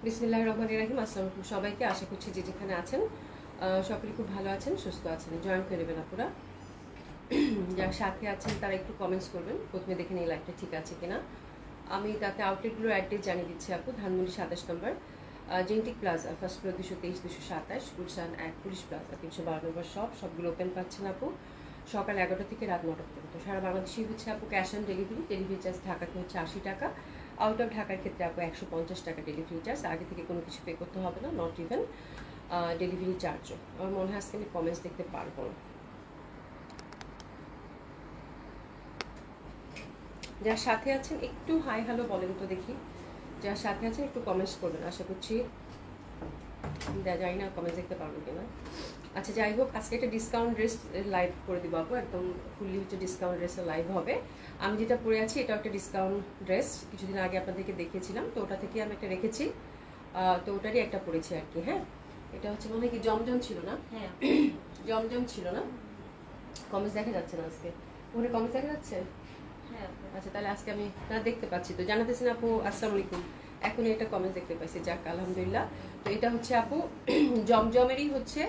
বিসমিল্লাহির রহমানির রহিম। আসসালামু আলাইকুম সবাইকে, আশা করছি যে যেখানে আছেন সকলে খুব ভালো আছেন, সুস্থ আছেন। জয়েন করে নেবেন আপুরা, যারা সাথে আছেন তারা একটু কমেন্টস করবেন, প্রথমে দেখে নিই লাইভটা ঠিক আছে কিনা। আমি তাতে আউটলেটগুলোর অ্যাড্রেস জানিয়ে দিচ্ছি আপু। ধানমন্ডি 27 নম্বর জেন্টিক plaza, first floor 223 227, Gulshan 1 police plaza 312 নম্বর সবগুলো ওপেন পাচ্ছেন আপু সকাল 11টা থেকে রাত 9টা পর্যন্ত। সারা বাংলাদেশেই হচ্ছে আপু cash on delivery. Delivery charge ঢাকাতে হচ্ছে 80 টাকা, আউট অফ ঢাকার ক্ষেত্রে আপু 150 টাকা ডেলিভারি চার্জ। আগে থেকে কোনো কিছু পে করতে হবে না, নট ইভেন ডেলিভারি চার্জও। আমার মনে হয় আজকে আমি কমেন্টস দেখতে পারবো না। যার সাথে আছেন একটু হাই হ্যালো বলেন তো দেখি। যার সাথে আছেন একটু কমেন্টস করবেন, আশা করছি। জানি না কমেন্টস দেখতে পারবো কিনা। আচ্ছা যাই হোক, আজকে একটা ডিসকাউন্ট ড্রেস লাইভ করে দিব আপু, একদম ফুললি হচ্ছে ডিসকাউন্ট ড্রেসের লাইভ হবে। আমি যেটা পরে আছি এটা একটা ডিসকাউন্ট ড্রেস, কিছুদিন আগে আপনাদেরকে দেখিয়েছিলাম, তো ওটা থেকে আমি একটা রেখেছি, তো ওটারই একটা পরেছি আর কি। হ্যাঁ, এটা হচ্ছে মনে হয় কি জমজম ছিল না? হ্যাঁ জমজম ছিল না। কমেন্টস দেখা যাচ্ছে না আজকে, ওখানে কমেন্টস দেখা যাচ্ছে? আচ্ছা তাহলে আজকে আমি না দেখতে পাচ্ছি, তো জানাতেছেন আপু আসসালামু আলাইকুম। এখনই একটা কমেন্ট দেখতে পাইছি, যাক আলহামদুলিল্লাহ। তো এটা হচ্ছে আপু জমজমেরই হচ্ছে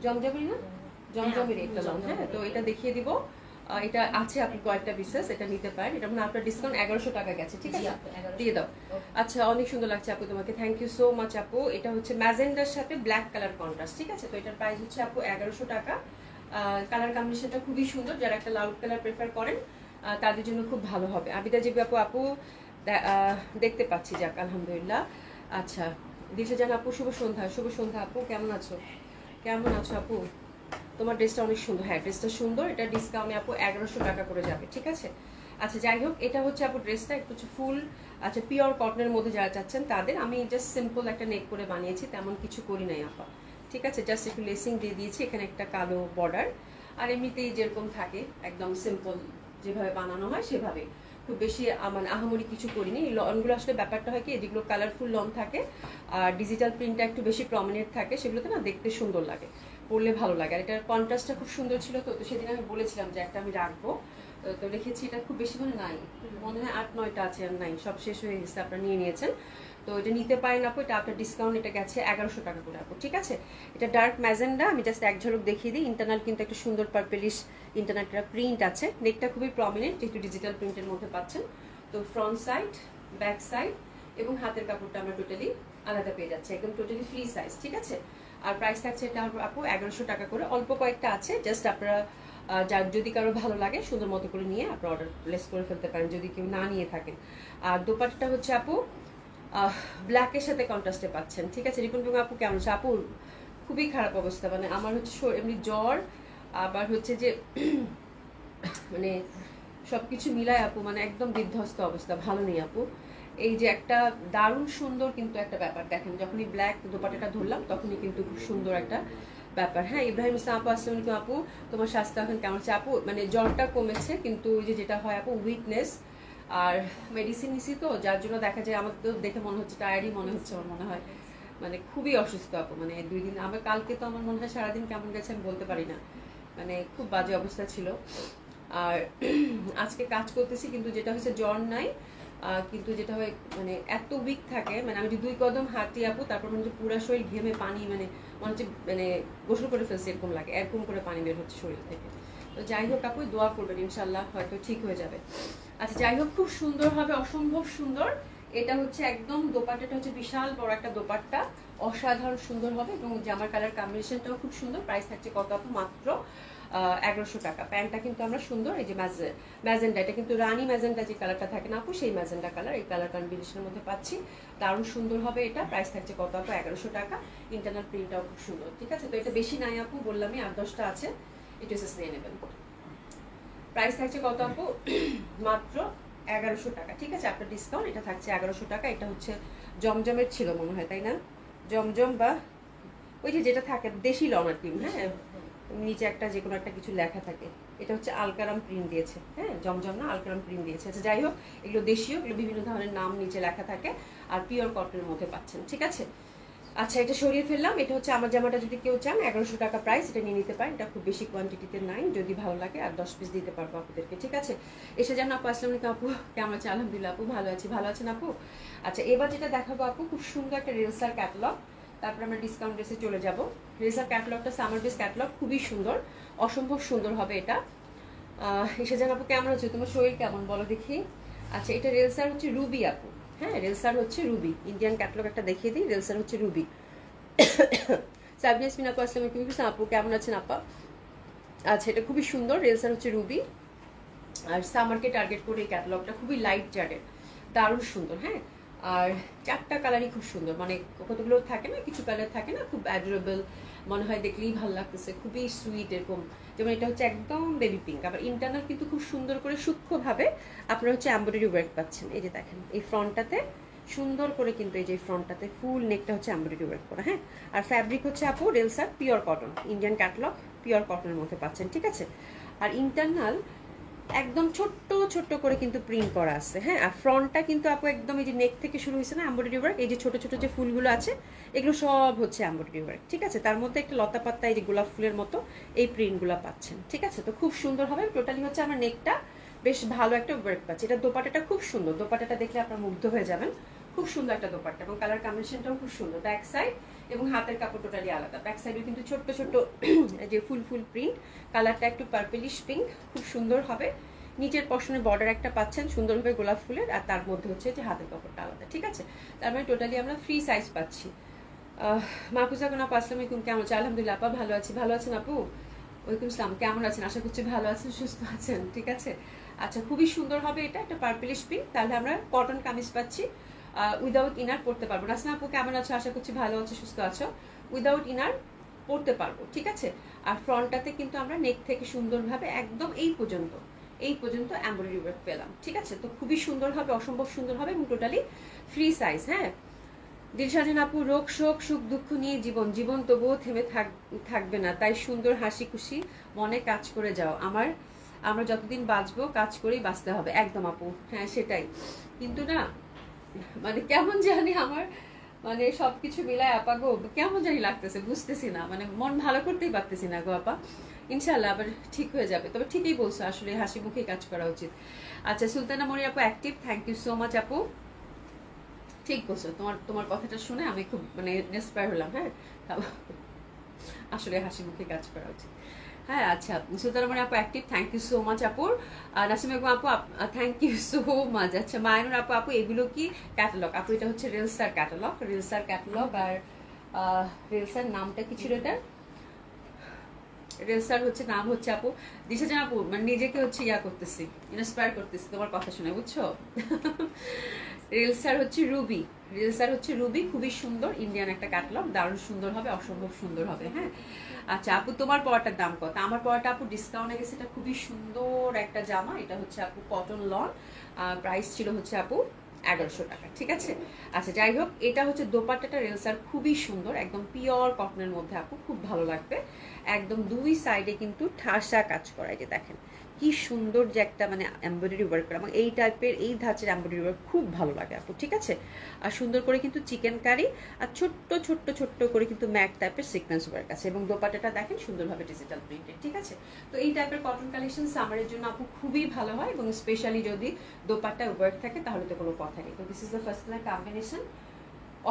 জমজমেরই না, জমজমেরই একটা লং। হ্যাঁ, তো এটা দেখিয়ে দিব। এটা আছে আপনি কয়েকটা বিশেষ, এটা নিতে পারেন। এটা মানে আপনার ডিসকাউন্ট 1100 টাকা গেছে, ঠিক আছে? দিয়ে দাও। আচ্ছা অনেক সুন্দর লাগছে আপু তোমাকে, থ্যাংক ইউ সো মাচ আপু। এটা হচ্ছে ম্যাজেন্ডার সাথে ব্ল্যাক কালার কন্ট্রাস্ট, ঠিক আছে? তো এটার প্রাইস হচ্ছে আপু 1100 টাকা। কালার কম্বিনেশনটা খুবই সুন্দর, যারা একটা লাউড কালার প্রেফার করেন তাদের জন্য খুব ভালো হবে। আবিদা জিবি আপু, আপু দেখতে পাচ্ছি, যাক আলহামদুলিল্লাহ। আচ্ছা দিশা জান আপু, শুভ সন্ধ্যা। শুভ সন্ধ্যা আপু, কেমন আছো? কেমন আছো আপু? তোমার ড্রেসটা অনেক সুন্দর। হ্যাঁ ড্রেসটা সুন্দর, এটা ডিসকাউন্টে আপু 1100 টাকা করে যাবে, ঠিক আছে? আচ্ছা যাই হোক, এটা হচ্ছে আপু ড্রেসটা একটু হচ্ছে ফুল, আচ্ছা পিওর কটনের মধ্যে যারা চাচ্ছেন তাদের। আমি জাস্ট সিম্পল একটা নেক করে বানিয়েছি, তেমন কিছু করি নাই আপা, ঠিক আছে? জাস্ট একটু লেসিং দিয়ে দিয়েছি, এখানে একটা কালো বর্ডার, আর এমনিতেই যেরকম থাকে একদম সিম্পল যেভাবে বানানো হয় সেভাবে, খুব বেশি মানে আহামরি কিছু করিনি। লনগুলো আসলে ব্যাপারটা হয় কি, যেগুলো কালারফুল লন থাকে আর ডিজিটাল প্রিন্টটা একটু বেশি প্রমিনেন্ট থাকে, সেগুলোতে না দেখতে সুন্দর লাগে, পরলে ভালো লাগে। আর এটার কন্ট্রাস্টটা খুব সুন্দর ছিল, তো সেদিন আমি বলেছিলাম যে একটা আমি রাখবো, তো রেখেছি। এটা খুব বেশি মানে নাই, মনে হয় 8-9টা আছে, আর নাই, সব শেষ হয়ে গেছে, আপনারা নিয়ে নিয়েছেন। তো এটা নিতে পারেন আপু, এটা আপনার ডিসকাউন্ট, এটা গেছে 1100 টাকা করে আপু, ঠিক আছে? এটা ডার্ক ম্যাজেন্ডা, আমি জাস্ট এক ঝলক দেখিয়ে দিই। ইন্টারনাল কিন্তু একটা সুন্দর পার্পেলিশ ইন্টারনাল একটা প্রিন্ট আছে, নেকটা খুবই প্রমিনেন্ট, যেহেতু ডিজিটাল প্রিন্টের মধ্যে পাচ্ছেন। তো ফ্রন্ট সাইড, ব্যাক সাইড এবং হাতের কাপড়টা আমরা টোটালি আলাদা পেয়ে যাচ্ছে, একদম টোটালি ফ্রি সাইজ, ঠিক আছে? আর প্রাইস থাকছে এটা আপু 1100 টাকা করে। অল্প কয়েকটা আছে, জাস্ট আপনারা যদি কারো ভালো লাগে সুন্দর মতো করে নিয়ে আপনারা অর্ডার প্লেস করে ফেলতে পারেন, যদি কেউ না নিয়ে থাকেন। আর দোপাট্টাটা হচ্ছে আপু ব্ল্যাকের সাথে কন্ট্রাস্টে পাচ্ছেন, ঠিক আছে? রিপন বেগম আপু কেমন আছে? আপু খুবই খারাপ অবস্থা, মানে আমার হচ্ছে এমনি জ্বর, আবার হচ্ছে যে মানে সবকিছু মিলায় আপু, মানে একদম বিধ্বস্ত অবস্থা, ভালো নেই আপু। এই যে একটা দারুণ সুন্দর কিন্তু একটা ব্যাপার দেখেন, যখনই ব্ল্যাক দোপাট্টাটা ধরলাম তখনই কিন্তু খুব সুন্দর একটা ব্যাপার। হ্যাঁ ইব্রাহিম ইসলাম আপু, আসসালামু আলাইকুম আপু, তোমার স্বাস্থ্য এখন কেমন আছে আপু? মানে জ্বরটা কমেছে, কিন্তু ওই যে যেটা হয় আপু উইকনেস, আর মেডিসিন নিছি, তো যার জন্য দেখা যায় আমার তো দেখে মনে হচ্ছে টায়ার্ডই মনে হচ্ছে, আমার মনে হয় মানে খুবই অসুস্থ আপু। মানে 2 দিন আমার, কালকে তো আমার মনে হয় সারাদিন কেমন গেছে আমি বলতে পারি না, মানে খুব বাজে অবস্থা ছিল। আর আজকে কাজ করতেছি, কিন্তু যেটা হচ্ছে জ্বর নাই, কিন্তু যেটা হয় মানে এত উইক থাকে, মানে আমি যদি 2 কদম হাঁটি আপু, তারপর মনে হচ্ছে পুরো শরীর ঘেমে পানি, মানে মনে হচ্ছে মানে গোসল করে ফেলছে এরকম লাগে, এরকম করে পানি বের হচ্ছে শরীর থেকে। তো যাই হোক আপু, দোয়া করবেন, ইনশাল্লাহ হয়তো ঠিক হয়ে যাবে। আচ্ছা যাই হোক, খুব সুন্দর হবে, অসম্ভব সুন্দর। এটা হচ্ছে একদম দোপাট্টাটা হচ্ছে বিশাল বড় একটা দোপাট্টা, অসাধারণ সুন্দর হবে, এবং জামার কালার কম্বিনেশনটাও খুব সুন্দর। প্রাইস থাকছে কত আপু? মাত্র 1100 টাকা। প্যান্টটা কিন্তু আমরা সুন্দর, এই যে ম্যাজেন্ডা, এটা কিন্তু রানী ম্যাজেন্ডা যে কালারটা থাকে না আপু, সেই ম্যাজেন্ডা কালার, এই কালার কম্বিনেশনের মধ্যে পাচ্ছি, দারুণ সুন্দর হবে এটা। প্রাইস থাকছে কত আপু? 1100 টাকা। ইন্টারনাল প্রিন্টটাও খুব সুন্দর, ঠিক আছে? তো এটা বেশি নাই আপু, বললামই 8-10টা আছে, এটা এসে নিয়ে নেবেন। প্রাইস থাকছে কত আপু? মাত্র 1100 টাকা, ঠিক আছে? আপনার ডিসকাউন্ট, এটা থাকছে 1100 টাকা। এটা হচ্ছে জমজমের ছিল মনে হয়, তাই না? জমজম বা ওই যে যেটা থাকে দেশি লং আর কি, হ্যাঁ নিচে একটা যে কোনো একটা কিছু লেখা থাকে, এটা হচ্ছে আলকারাম প্রিন্ট দিয়েছে, হ্যাঁ জমজম না, আলকারাম প্রিন্ট দিয়েছে। আচ্ছা যাই হোক, এগুলো দেশীয়, এগুলো বিভিন্ন ধরনের নাম নিচে লেখা থাকে, আর পিওর কটনের মধ্যে পাচ্ছেন, ঠিক আছে? আচ্ছা, এটা সরিয়ে ফেললাম। এটা হচ্ছে আমার জামাটা, যদি কেউ চান 1100 টাকা প্রাইস, এটা নিয়ে নিতে পারেন। এটা খুব বেশি কোয়ান্টিটিতে নাই, যদি ভালো লাগে আর 10 পিস দিতে পারবো আপনাদেরকে, ঠিক আছে। এসে যান আপু। আসসালামু আলাইকুম আপু, কেমন আছে? আলহামদুলিল্লাহ আপু, ভালো আছি। ভালো আছেন আপু? আচ্ছা, এবার যেটা দেখাবো আপু, খুব সুন্দর একটা রেলসার ক্যাটালগ। তারপর আমরা ডিসকাউন্ট ড্রেসে চলে যাব। রেলসার ক্যাটালগটা সামার ড্রেস ক্যাটালগ, খুবই সুন্দর, অসম্ভব সুন্দর হবে এটা। এসে যান আপু, কেমন আছে? তোমার শরীর কেমন বলো দেখি। আচ্ছা, এটা রেলসার হচ্ছে রুবি আপু। হ্যাঁ, রেলসার হচ্ছে রুবি। ইন্ডিয়ান ক্যাটালগ একটা দেখিয়ে দিই। রেলসার হচ্ছে রুবি। সাবনিয়াসমিন আপু, আসসালামু আলাইকুম আপু, কেমন আছেন আপা? আচ্ছা, এটা খুবই সুন্দর। রেলসার হচ্ছে রুবি। আর সামারকে টার্গেট করে এই ক্যাটালগটা খুবই লাইট জারের, দারুণ সুন্দর। হ্যাঁ, আর 4টা কালারই খুব সুন্দর, মানে কতগুলো থাকে না, কিছু কালার থাকে না, খুব অ্যাডোরেবল মনে হয়, দেখলেই ভালো লাগতেছে, খুবই সুইট এরকম। যেমন এটা হচ্ছে একদম বেবি পিঙ্ক, আবার ইন্টারনাল কিন্তু খুব সুন্দর করে সূক্ষ্মভাবে আপনারা হচ্ছে এমব্রয়ডারি ওয়ার্ক পাচ্ছেন। এই যে দেখেন, এই ফ্রন্টটাতে সুন্দর করে কিন্তু এই যে ফ্রন্টটাতে ফুল নেকটা হচ্ছে এমব্রয়ডারি ওয়ার্ক করা। হ্যাঁ, আর ফ্যাব্রিক হচ্ছে আপু রেলসার pure cotton, Indian catalogue pure কটনের মধ্যে পাচ্ছেন, ঠিক আছে। আর ইন্টারনাল একদম ছোট্ট ছোট্ট করে কিন্তু প্রিন্ট করা আছে। হ্যাঁ, আর ফ্রন্টটা কিন্তু আপু একদম এই যে নেক থেকে শুরু হয়েছে না এমব্রয়ডারি ওয়ার্ক, এই যে ছোট ছোট যে ফুলগুলো আছে এগুলো সব হচ্ছে এমব্রয়ডারি ওয়ার্ক, ঠিক আছে। তার মধ্যে একটা লতা পাত্তা এই যে গোলাপ ফুলের মতো এই প্রিন্টগুলো পাচ্ছেন, ঠিক আছে। তো খুব সুন্দর হবে। টোটালি হচ্ছে আমার নেকটা বেশ ভালো একটা ওয়ার্ক পাচ্ছে। এটা দোপাটাটা খুব সুন্দর, দোপাটাটা দেখলে আপনারা মুগ্ধ হয়ে যাবেন। খুব সুন্দর একটা দোপাট্টা, এবং কালার কম্বিনেশনটাও খুব সুন্দর। ব্যাক সাইড এবং হাতের কাপড় টোটালি আলাদা। ব্যাক সাইডে কিন্তু ছোট্ট ছোট্ট যে ফুল ফুল প্রিন্ট, কালারটা একটু পার্পলিশ পিঙ্ক, খুব সুন্দর হবে। নিচের পশনে বর্ডার একটা পাচ্ছেন সুন্দরভাবে গোলাপ ফুলের, আর তার মধ্যে হচ্ছে যে হাতের কাপড়টা আলাদা, ঠিক আছে। তার মানে টোটালি আমরা ফ্রি সাইজ পাচ্ছি। মাহফুজা কোন আপু, আসসালামু আলাইকুম, কেমন আছে? আলহামদুলিল্লাহ আপা, ভালো আছি। ভালো আছেন আপু? ওয়ালাইকুম আসসালাম, কেমন আছেন? আশা করছি ভালো আছেন, সুস্থ আছেন, ঠিক আছে। আচ্ছা, খুবই সুন্দর হবে এটা, একটা পার্পলিশ পিঙ্ক। তাহলে আমরা কটন কামিজ পাচ্ছি, উইদাউট ইনার পড়তে পারবো। নাসনা আপু, কেমন আছো? আশা করছি ভালো আছো, সুস্থ আছো। উইদাউট ইনার পড়তে পারবো, ঠিক আছে। আর ফ্রন্টটাতে কিন্তু আমরা নেক থেকে সুন্দরভাবে একদম এই পর্যন্ত এমব্রয়ডারি ওয়ার্ক পেলাম, ঠিক আছে। তো খুবই সুন্দর হবে, অসম্ভব সুন্দর হবে, এবং টোটালি ফ্রি সাইজ। হ্যাঁ, দিলশাজান আপু, রোগ শোক সুখ দুঃখ নিয়ে জীবন, জীবন তবুও থেমে থাকবে না, তাই সুন্দর হাসি খুশি মনে কাজ করে যাও। আমরা যতদিন বাঁচবো কাজ করেই বাঁচতে হবে। একদম আপু, হ্যাঁ সেটাই। কিন্তু না, মানে কেমন জানি আমার, মানে সবকিছু মিলায় আপা গো কেমন জানি লাগতেছে, বুঝতেছি না, মানে মন ভালো করতেই পারতেছি না গো আপা। ইনশাল্লাহ আবার ঠিক হয়ে যাবে। তবে ঠিকই বলছো, আসলে হাসি মুখে কাজ করা উচিত। আচ্ছা, সুলতানা মনি আপু active, thank you so much আপু। ঠিক বলছো, তোমার কথাটা শুনে আমি খুব মানে ইন্সপায়ার হলাম। হ্যাঁ, আসলে হাসি মুখে কাজ করা উচিত। হ্যাঁ, আচ্ছা, সুলতানা মনি আপু active, thank you so much আপুর। নাসিম আপু, থ্যাংক ইউ সো মাচ। আচ্ছা, মায়নুর আপু, এগুলো কি ক্যাটালগ আপু? এটা হচ্ছে রিলসার ক্যাটালগ, রিলসার ক্যাটালগ। আর রিলসার নামটা কি ছিল এটা? রেলসার হচ্ছে নাম হচ্ছে আপু দিশাজান আপু, মানে নিজেকে হচ্ছে করতেছি, ইন্সপায়ার করতেছি তোমার কথা শুনে, বুঝছো। রেলসার হচ্ছে রুবি, রেলসার হচ্ছে রুবি, খুবই সুন্দর ইন্ডিয়ান একটা ক্যাটালগ, দারুণ সুন্দর হবে, অসম্ভব সুন্দর হবে। হ্যাঁ, আচ্ছা আপু, তোমার পড়াটার দাম কত? আমার পড়াটা আপু ডিসকাউন্টে গেছে, এটা খুবই সুন্দর একটা জামা। এটা হচ্ছে আপু কটন লন, প্রাইস ছিল হচ্ছে আপু 1100 টাকা, ঠিক আছে। আচ্ছা, যাই হোক, এটা হচ্ছে দোপাট্টাটা রেলসার, খুবই সুন্দর, একদম পিওর কটনের মধ্যে আপু, খুব ভালো লাগবে। একদম দুই সাইডে কিন্তু ঠাসা কাজ করা, এই যে দেখেন কি সুন্দর যে একটা মানে এমব্রয়ডারি ওয়ার্ক করা, এবং এই টাইপের এই ধাঁচের এমব্রয়ডারি ওয়ার্ক খুব ভালো লাগে আপু, ঠিক আছে। আর সুন্দর করে কিন্তু চিকেন কারি, আর ছোট্ট ছোট্ট ছোট্ট করে কিন্তু ম্যাট টাইপের সিকোয়েন্স ওয়ার্ক আছে, এবং দোপাট্টাটা দেখেন সুন্দরভাবে ডিজিটাল প্রিন্টেড, ঠিক আছে। তো এই টাইপের কটন কালেকশন সামারের জন্য আপু খুবই ভালো হয়, এবং স্পেশালি যদি দোপাট্টায় ওয়ার্ক থাকে তাহলে তো কোনো কথা নেই। তো this is the first colour combination,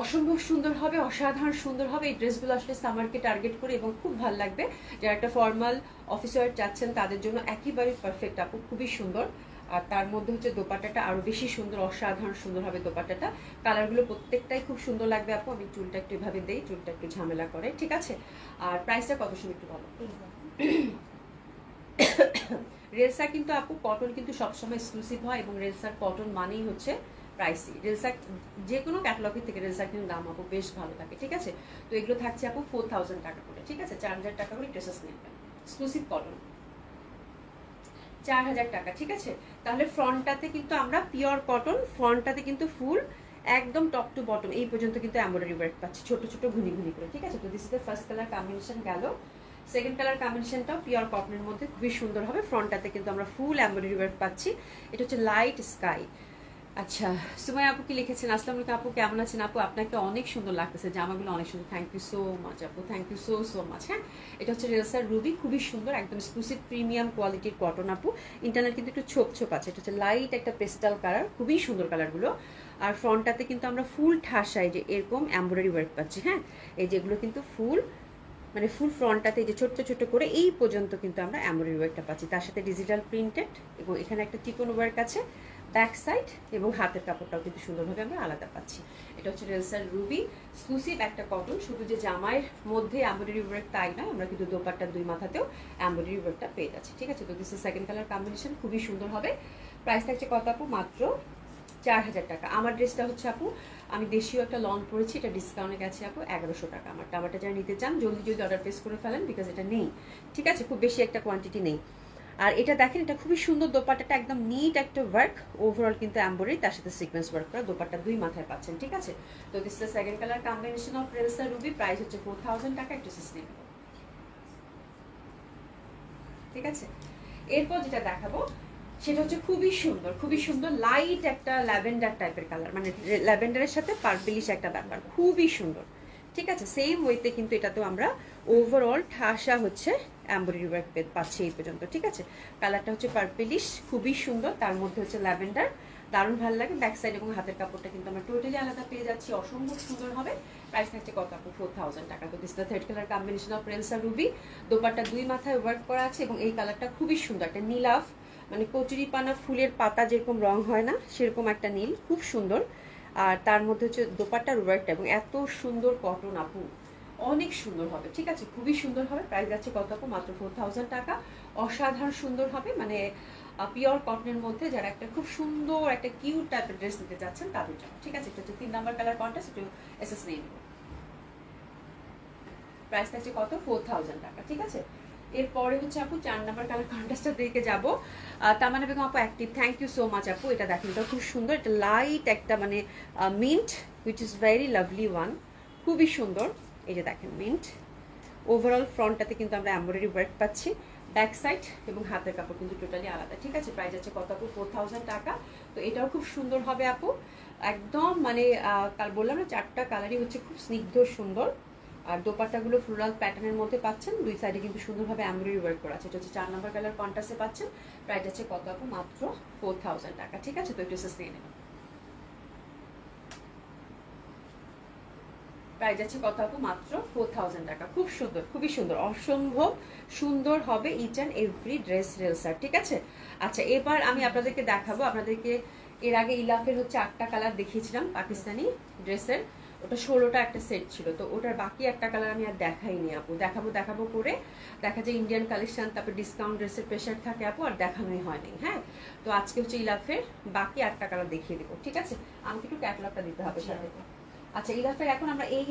অসম্ভব সুন্দর হবে, অসাধারণ সুন্দর হবে। এই ড্রেসগুলো আসলে সামারকে টার্গেট করে, এবং খুব ভালো লাগবে। যারা একটা ফর্মাল অফিস ওয়্যার চাচ্ছেন তাদের জন্য একেবারে পারফেক্ট আপু, খুবই সুন্দর। আর তার মধ্যে হচ্ছে দোপাট্টাটা আরো বেশি সুন্দর, অসাধারণ সুন্দর হবে দোপাট্টাটা। কালারগুলো প্রত্যেকটাই খুব সুন্দর লাগবে আপু। আমি চুলটা একটু এভাবে দেই, চুলটা একটু ঝামেলা করে, ঠিক আছে। আর প্রাইসটা কত সময় একটু বলো। রেলসার কিন্তু আপু কটন কিন্তু সবসময় এক্সক্লুসিভ হয়, এবং রেলসার কটন মানেই হচ্ছে প্রাইসি। রেলসার যে কোনো ক্যাটালগের থেকে রেলসার কিন্তু দাম আপু বেশ ভালো থাকে, ঠিক আছে। তো এগুলো থাকছে আপু 4000 টাকা করে, ঠিক আছে। 4000 টাকা করে ড্রেসেস নেবেন, এক্সক্লুসিভ কটন 4000 টাকা, ঠিক আছে। তাহলে ফ্রন্টটাতে কিন্তু আমরা পিওর কটন, ফ্রন্টটাতে কিন্তু ফুল একদম টপ টু বটম এই পর্যন্ত কিন্তু এমব্রয়ডারি ওয়ার্ক পাচ্ছি, ছোট ছোট ঘুনি ঘুনি করে, ঠিক আছে। তো this is the first colour combination গেল। সেকেন্ড কালার কম্বিনেশনটাও পিওর কটনের মধ্যে খুবই সুন্দর হবে। ফ্রন্টটাতে কিন্তু আমরা ফুল এমব্রয়ডারি ওয়ার্ক পাচ্ছি। এটা হচ্ছে লাইট স্কাই, আচ্ছা, সুমাইয়া আপু কি লিখেছেন, আসসালামু আলাইকুম আপু, কেমন আছেন আপু? আপনাকে অনেক সুন্দর লাগতেছে, জামাগুলো অনেক সুন্দর, থ্যাংক ইউ সো মাচ আপু, thank you so so much. হ্যাঁ, এটা হচ্ছে রেলসার রুবি, খুবই সুন্দর, একদম এক্সক্লুসিভ প্রিমিয়াম কোয়ালিটির কটন আপু। ইন্টারনাল কিন্তু একটু ছোপ ছোপ আছে, এটা হচ্ছে লাইট একটা পেস্টাল কালার, খুবই সুন্দর কালারগুলো। আর ফ্রন্টটাতে কিন্তু আমরা ফুল ঠাসায় যে এরকম এমব্রয়ডারি ওয়ার্ক পাচ্ছি। হ্যাঁ, এই যেগুলো কিন্তু ফুল মানে ফুল ফ্রন্টটাতে যে ছোট্ট ছোট্ট করে এই পর্যন্ত কিন্তু আমরা এমব্রয়ডারি ওয়ার্কটা পাচ্ছি, তার সাথে ডিজিটাল প্রিন্টেড, এবং এখানে একটা চিকন ওয়ার্ক আছে ব্যাক সাইড, এবং হাতের কাপড়টাও কিন্তু সুন্দরভাবে আমরা আলাদা পাচ্ছি। এটা হচ্ছে রেলসার রুবি, এক্সক্লুসিভ একটা কটন। শুধু যে জামাইয়ের মধ্যে এমব্রয়ডারি ওয়ার্ক তাই নয়, আমরা কিন্তু দোপাট্টার দুই মাথাতেও এমব্রয়ডারি ওয়ার্কটা পেয়ে যাচ্ছি। ঠিক আছে, তো this is second colour combination, খুবই সুন্দর হবে। প্রাইস থাকছে কত আপু? মাত্র 4000 টাকা। আমার ড্রেসটা হচ্ছে আপু, আমি দেশীয় একটা লন পরেছি, এটা ডিসকাউন্টে গেছে আপু 1100 টাকা। আমারটা যারা নিতে চান জলদি জলদি অর্ডার প্লেস করে ফেলেন, বিকজ এটা নেই। ঠিক আছে, খুব বেশি একটা কোয়ান্টিটি নেই। আর এটা দেখেন, এটা খুবই সুন্দর, দোপাট্টাটা একদম নিট একটা ওয়ার্ক, ওভারঅল কিন্তু এমব্রয়ডারি, তার সাথে সিকোয়েন্স ওয়ার্ক করা, দোপাট্টা দুই মাথায় পাচ্ছেন। ঠিক আছে, তো this is the second colour combination of রেলসার রুবি, প্রাইস হচ্ছে 4000 টাকা, একটু সিস্টেম। ঠিক আছে, এরপর যেটা দেখাবো সেটা হচ্ছে খুবই সুন্দর লাইট একটা ল্যাভেন্ডার টাইপের কালার, মানে ল্যাভেন্ডারের সাথে পার্পলিশ একটা ব্যাপার, খুবই সুন্দর। ঠিক আছে, সেম ওয়েতে কিন্তু এটাতেও আমরা ওভারঅল ঠাসা হচ্ছে এমব্রয়ডারি ওয়ার্ক পাচ্ছি এই পর্যন্ত। ঠিক আছে, কালারটা হচ্ছে পার্পলিশ, খুবই সুন্দর, তার মধ্যে হচ্ছে ল্যাভেন্ডার, দারুণ ভালো লাগে। ব্যাক সাইড এবং হাতের কাপড়টা কিন্তু আমরা টোটালি আলাদা পেয়ে যাচ্ছি, অসম্ভব সুন্দর হবে। প্রাইস থাকছে কত আপু? 4000 টাকা। তো this the third colour combination of রেলসার রুবি, দোপাট্টা দুই মাথায় ওয়ার্ক করা আছে, এবং এই কালারটা খুবই সুন্দর, একটা নীলাভ, মানে কচুরি পানা ফুলের পাতা যেরকম রং হয় না, সেরকম একটা নীল, খুব সুন্দর। আর তার মধ্যে হচ্ছে দোপাট্টার ওয়ার্কটা, এবং এত সুন্দর কটন আপু, অনেক সুন্দর হবে। ঠিক আছে, খুবই সুন্দর হবে। প্রাইস যাচ্ছে কত আপু? মাত্র 4000 টাকা। অসাধারণ সুন্দর হবে, মানে পিওর কটনের মধ্যে যারা একটা খুব সুন্দর একটা কিউট টাইপের ড্রেস নিতে যাচ্ছেন তাদের জন্য। ঠিক আছে, এটা হচ্ছে 3 নাম্বার কালার কন্ট্রাস্ট, একটু এসএস নেই। প্রাইস থাকছে কত? 4000 টাকা। ঠিক আছে, এরপরে হচ্ছে আপু 4 নাম্বার কালার কন্ট্রাস্টটা দেখে যাবো। তামান্না বেগম আপু active, thank you so much আপু। এটা দেখেন, এটা খুব সুন্দর, এটা লাইট একটা মানে mint, which is very lovely one, খুবই সুন্দর। এই যে দেখেন মিন্ট, ওভারঅল ফ্রন্টটাতে কিন্তু আমরা এমব্রয়ডারি ওয়ার্ক পাচ্ছি, ব্যাক সাইড এবং হাতের কাপড় কিন্তু টোটালি আলাদা। ঠিক আছে, প্রাইস আছে কত আপু? 4000 টাকা। তো এটাও খুব সুন্দর হবে আপু, একদম মানে কাল বললাম না, 4টা কালারই হচ্ছে খুব স্নিগ্ধ সুন্দর। আর দোপাট্টাগুলো ফ্লোরাল প্যাটার্নের মধ্যে পাচ্ছেন, দুই সাইডে কিন্তু সুন্দরভাবে এমব্রয়ডারি ওয়ার্ক করা আছে। এটা হচ্ছে 4 নাম্বার কালার কন্ট্রাস্টে পাচ্ছেন। প্রাইস আছে কত আপু? মাত্র 4000 টাকা। ঠিক আছে, তো একটু নিয়ে নেবেন। প্রাইস আছে কত আপু? মাত্র 4000 টাকা। খুব সুন্দর, খুবই সুন্দর, অসম্ভব সুন্দর হবে ইচ অ্যান্ড এভরি ড্রেস রেলসার। ঠিক আছে, আচ্ছা এবার আমি আপনাদেরকে দেখাবো, আপনাদেরকে এর আগে ইলাফের হচ্ছে 8টা কালার দেখিয়েছিলাম পাকিস্তানি ড্রেসের, ওটা 16টা একটা সেট ছিল, তো ওটার বাকি একটা কালার আমি আর দেখাইনি আপু। দেখাবো করে দেখা যায় ইন্ডিয়ান কালেকশন, তারপর ডিসকাউন্ট ড্রেসের প্রেশার থাকে আপু, আর দেখানোই হয়নি। হ্যাঁ, তো আজকে হচ্ছে ইলাফের বাকি 8টা কালার দেখিয়ে দেবো। ঠিক আছে, আমাকে একটু ক্যাটালগটা দিতে হবে সাথে। আচ্ছা, ইলাফের এখন আমরা এই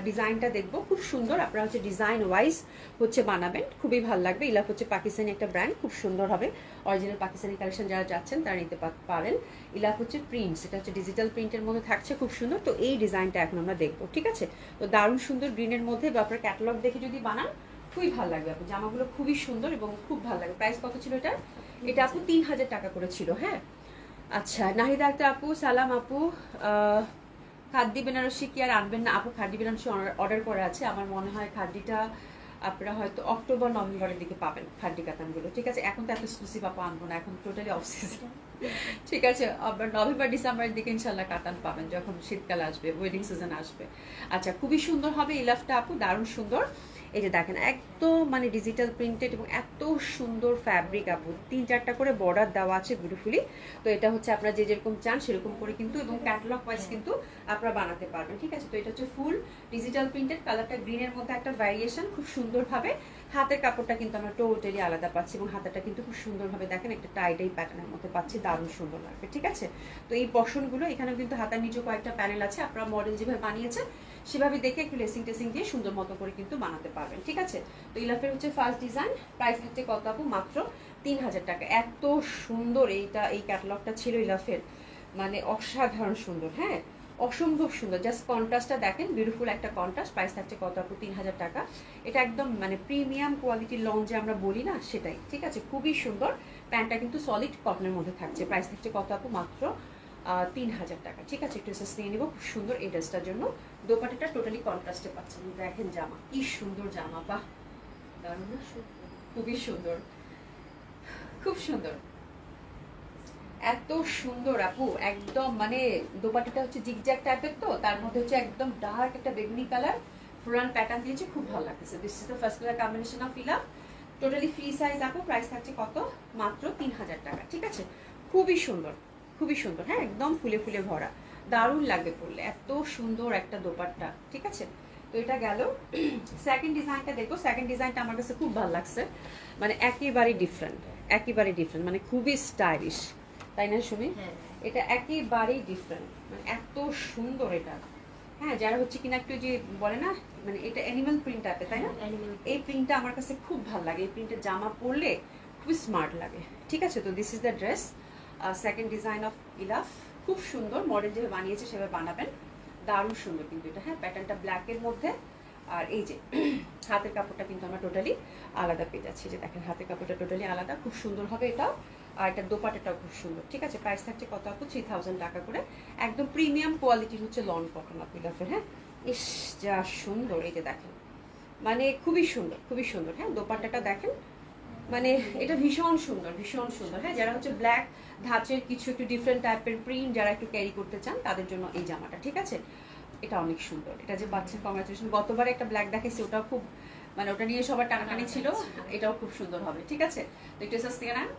ডিজাইনটা দেখবো, খুব সুন্দর। আপনারা হচ্ছে ডিজাইন ওয়াইজ হচ্ছে বানাবেন, খুবই ভালো লাগবে। ইলাফ হচ্ছে পাকিস্তানি একটা ব্র্যান্ড, খুব সুন্দর হবে। অরিজিনাল পাকিস্তানি কালেকশন যারা যাচ্ছেন তারা নিতে পারেন। ইলাফ হচ্ছে প্রিন্টস, এটা হচ্ছে ডিজিটাল প্রিন্টের মধ্যে থাকছে, খুব সুন্দর। তো এই ডিজাইনটা এখন আমরা দেখবো। ঠিক আছে, তো দারুণ সুন্দর গ্রিনের মধ্যে, বা আপনার ক্যাটালগ দেখে যদি বানান খুবই ভালো লাগবে আপু। জামাগুলো খুবই সুন্দর এবং খুব ভালো লাগবে। প্রাইস কত ছিল এটা? এটা আপু 3000 টাকা করে ছিল। হ্যাঁ, আচ্ছা নাহিদা আক্তার আপু, সালাম আপু। খাদ্যি বেনারসি কি আর আনবেন না আপু? খাদ্যি বেনারসি অর্ডার করা আছে, আমার মনে হয় খাদ্যিটা আপনারা হয়তো অক্টোবর নভেম্বরের দিকে পাবেন খাদ্যি কাতানগুলো। ঠিক আছে, এখন তো এত এক্সক্লুসিভ আপু আনবো না, এখন টোটালি অফ সিজন। ঠিক আছে, আবার নভেম্বর ডিসেম্বরের দিকে ইনশাল্লাহ কাতান পাবেন, যখন শীতকাল আসবে, ওয়েডিং সিজন আসবে। আচ্ছা, খুবই সুন্দর হবে ইলাফটা আপু, দারুণ সুন্দর। এই যে দেখেন, একদম মানে ডিজিটাল প্রিন্টেড এবং এত সুন্দর ফ্যাব্রিক আপু, 3-4টা করে বর্ডার দেওয়া আছে বিউটিফুলি। তো এটা হচ্ছে আপনারা যে যেরকম চান সেরকম করে কিন্তু, এবং ক্যাটালগ ওয়াইজ কিন্তু আপনারা বানাতে পারবেন। ঠিক আছে, তো এটা হচ্ছে ফুল ডিজিটাল প্রিন্টেড, কালারটা গ্রিনের মধ্যে একটা ভ্যারিয়েশন, খুব সুন্দরভাবে। হাতের কাপড়টা কিন্তু আমরা টোটালি আলাদা পাচ্ছি, এবং হাতাটা কিন্তু খুব সুন্দরভাবে দেখেন একটা টাইডাই প্যাটার্নের মধ্যে পাচ্ছি, দারুণ সুন্দর লাগবে। ঠিক আছে, তো এই পশনগুলো এখানে কিন্তু হাতার নিচে কয়েকটা প্যানেল আছে, আপনারা মডেল যেভাবে বানিয়েছেন সেভাবে দেখে একটু লেসিং টেসিং দিয়ে সুন্দর মতো করে কিন্তু বানাতে পারবেন। ঠিক আছে, তো ইলাফের হচ্ছে ফার্স্ট ডিজাইন, প্রাইস থাকছে কত আপু? মাত্র 3000 টাকা। এত সুন্দর এই ক্যাটালগটা ছিল ইলাফের, মানে অসাধারণ সুন্দর। হ্যাঁ, অসম্ভব সুন্দর, জাস্ট কন্ট্রাস্টটা দেখেন, বিউটিফুল একটা কন্ট্রাস্ট। প্রাইস থাকছে কত আপু? 3000 টাকা। এটা একদম মানে প্রিমিয়াম কোয়ালিটির লং যে আমরা বলি না, সেটাই। ঠিক আছে, খুবই সুন্দর। প্যান্টটা কিন্তু সলিড কটনের মধ্যে থাকছে। প্রাইস থাকছে কত আপু? মাত্র 3000 টাকা, ঠিক আছে। একটু এসএস নিয়ে নিব, খুব সুন্দর এই ড্রেসটার জন্য। দোপাট্টাটা টোটালি কন্ট্রাস্টে পাচ্ছেন, দেখেন জামা কি সুন্দর জামা, বাহ দারুণ না, খুবই সুন্দর, খুব সুন্দর, এত সুন্দর আপু, একদম মানে দোপাট্টাটা হচ্ছে জিগজ্যাগ টাইপের, তো তার মধ্যে হচ্ছে একদম ডার্ক একটা বেগুনি কালার ফ্লোরাল প্যাটার্ন দিয়েছে, খুব ভালো লাগতেছে। This is the first colour combination of ইলাভ, totally free size আপু। প্রাইস থাকছে কত? মাত্র 3000 টাকা, ঠিক আছে। খুবই সুন্দর, খুবই সুন্দর, হ্যাঁ একদম ফুলে ফুলে ভরা, দারুণ লাগবে পরলে, এত সুন্দর একটা দোপাট্টা, ঠিক আছে। তো এটা গেল। সেকেন্ড ডিজাইনটা দেখবো। সেকেন্ড ডিজাইনটা আমার কাছে খুব ভালো লাগছে, মানে একেবারে ডিফারেন্ট, একেবারে ডিফারেন্ট, মানে খুবই স্টাইলিশ, তাই না সুমি? এটা একেবারেই ডিফারেন্ট, মানে এত সুন্দর এটা। হ্যাঁ, যারা হচ্ছে কিনা একটু যে বলে না, মানে এটা অ্যানিমাল প্রিন্ট টাইপে, তাই না? এই প্রিন্টটা আমার কাছে খুব ভালো লাগে, এই প্রিন্টের জামা পরলে খুবই স্মার্ট লাগে, ঠিক আছে। তো this is the dress, second design of ইলাভ, খুব সুন্দর, মডেল যেভাবে বানিয়েছে সেভাবে বানাবেন, দারুণ সুন্দর কিন্তু এটা। হ্যাঁ, প্যাটার্নটা ব্ল্যাকের মধ্যে, আর এই যে হাতের কাপড়টা কিন্তু আমরা টোটালি আলাদা পেয়ে যাচ্ছি, যে দেখেন হাতের কাপড়টা টোটালি আলাদা, খুব সুন্দর হবে এটাও। আর এটা দোপাট্টাটাও খুব সুন্দর, ঠিক আছে। প্রাইস থাকছে কত আপু? 3000 টাকা করে, একদম প্রিমিয়াম কোয়ালিটির হচ্ছে লন কটন আপু ইলাফের। হ্যাঁ, ইস যা সুন্দর, এই যে দেখেন, মানে খুবই সুন্দর, খুবই সুন্দর। হ্যাঁ, দোপাট্টাটা দেখেন, মানে এটা ভীষণ সুন্দর, ভীষণ সুন্দর। হ্যাঁ, যারা হচ্ছে ব্ল্যাক ধাঁচের কিছু একটু ডিফারেন্ট টাইপের প্রিন্ট যারা একটু ক্যারি করতে চান তাদের জন্য এই জামাটা, ঠিক আছে। এটা অনেক সুন্দর, এটা যে পাচ্ছেন কংগ্রাচুলেশন। গতবার একটা ব্ল্যাক দেখেছি, ওটাও খুব, মানে ওটা নিয়ে সবার টানাটানি ছিল, এটাও খুব সুন্দর হবে, ঠিক আছে। তো একটু এসএস থেকে নেন,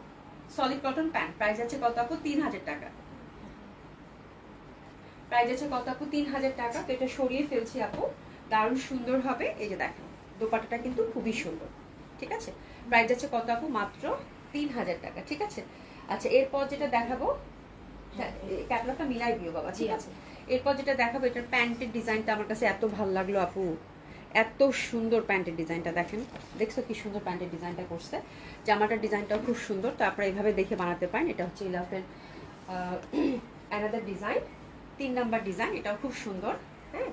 সলিড কটন প্যান্ট, প্রাইস আছে কত আপু? 3000 টাকা, প্রাইস আছে কত আপু? 3000 টাকা। তো এটা সরিয়ে ফেলছি আপু, দারুণ সুন্দর হবে। এই যে দেখেন দোপাট্টাটা কিন্তু খুবই সুন্দর, ঠিক আছে। প্রাইস আছে কত আপু? মাত্র 3000 টাকা, ঠিক আছে। আচ্ছা, এরপর যেটা দেখাবো, ক্যাটালগটা মিলাই দিও বাবা, ঠিক আছে। এরপর যেটা দেখাবো, এটার প্যান্টের ডিজাইনটা আমার কাছে এত ভালো লাগলো আপু, এত সুন্দর প্যান্টের ডিজাইনটা দেখেন, দেখছো কি সুন্দর প্যান্টের ডিজাইনটা করছে। জামাটার ডিজাইনটাও খুব সুন্দর, তো আপনারা এইভাবে দেখে বানাতে পারেন। এটা হচ্ছে ইলাফের অ্যানাদার ডিজাইন, 3 নাম্বার ডিজাইন, এটাও খুব সুন্দর। হ্যাঁ,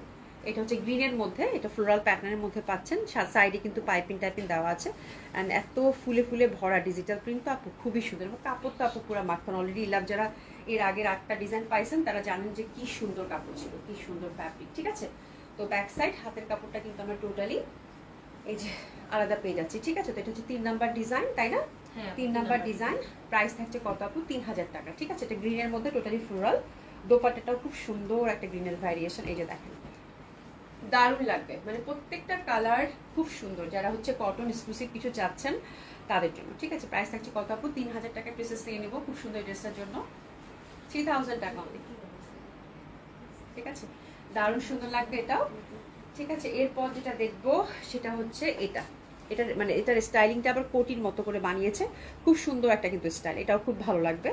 এটা হচ্ছে গ্রিনের মধ্যে, এটা ফ্লোরাল প্যাটার্নের মধ্যে পাচ্ছেন, সাইডে কিন্তু পাইপিং টাইপিং দেওয়া আছে, অ্যান্ড এত ফুলে ফুলে ভরা ডিজিটাল প্রিন্ট তো আপু খুবই সুন্দর। এবং কাপড় তো আপু পুরো মাখন, অলরেডি ইলাভ যারা এর আগের 8টা ডিজাইন পাইছেন তারা জানেন যে কি সুন্দর কাপড় ছিল, কি সুন্দর ফ্যাব্রিক, ঠিক আছে। তো ব্যাক সাইড হাতের কাপড়টা কিন্তু আমরা টোটালি এই যে আলাদা পেয়ে যাচ্ছি, ঠিক আছে। তো এটা হচ্ছে 3 নাম্বার ডিজাইন, তাই না? 3 নাম্বার ডিজাইন, প্রাইস থাকছে কত আপু? 3000 টাকা, ঠিক আছে। এটা গ্রিনের মধ্যে টোটালি ফ্লোরাল, দোপাট্টাটাও খুব সুন্দর একটা গ্রিনের ভ্যারিয়েশন, এই যে দেখেন দারুণ লাগবে, মানে প্রত্যেকটা কালার খুব সুন্দর। যারা হচ্ছে কটন এক্সক্লুসিভ কিছু চাচ্ছেন তাদের জন্য, ঠিক আছে। প্রাইস থাকছে কত আপু? 3000 টাকা। ড্রেসেস নিয়ে নেবো, খুব সুন্দর ড্রেসটার জন্য 3000 টাকা অনলি, ঠিক আছে। দারুণ সুন্দর লাগবে এটাও, ঠিক আছে। এরপর যেটা দেখবো সেটা হচ্ছে এটা, এটার মানে এটার স্টাইলিংটা আবার কোটির মতো করে বানিয়েছে, খুব সুন্দর একটা কিন্তু স্টাইল, এটাও খুব ভালো লাগবে,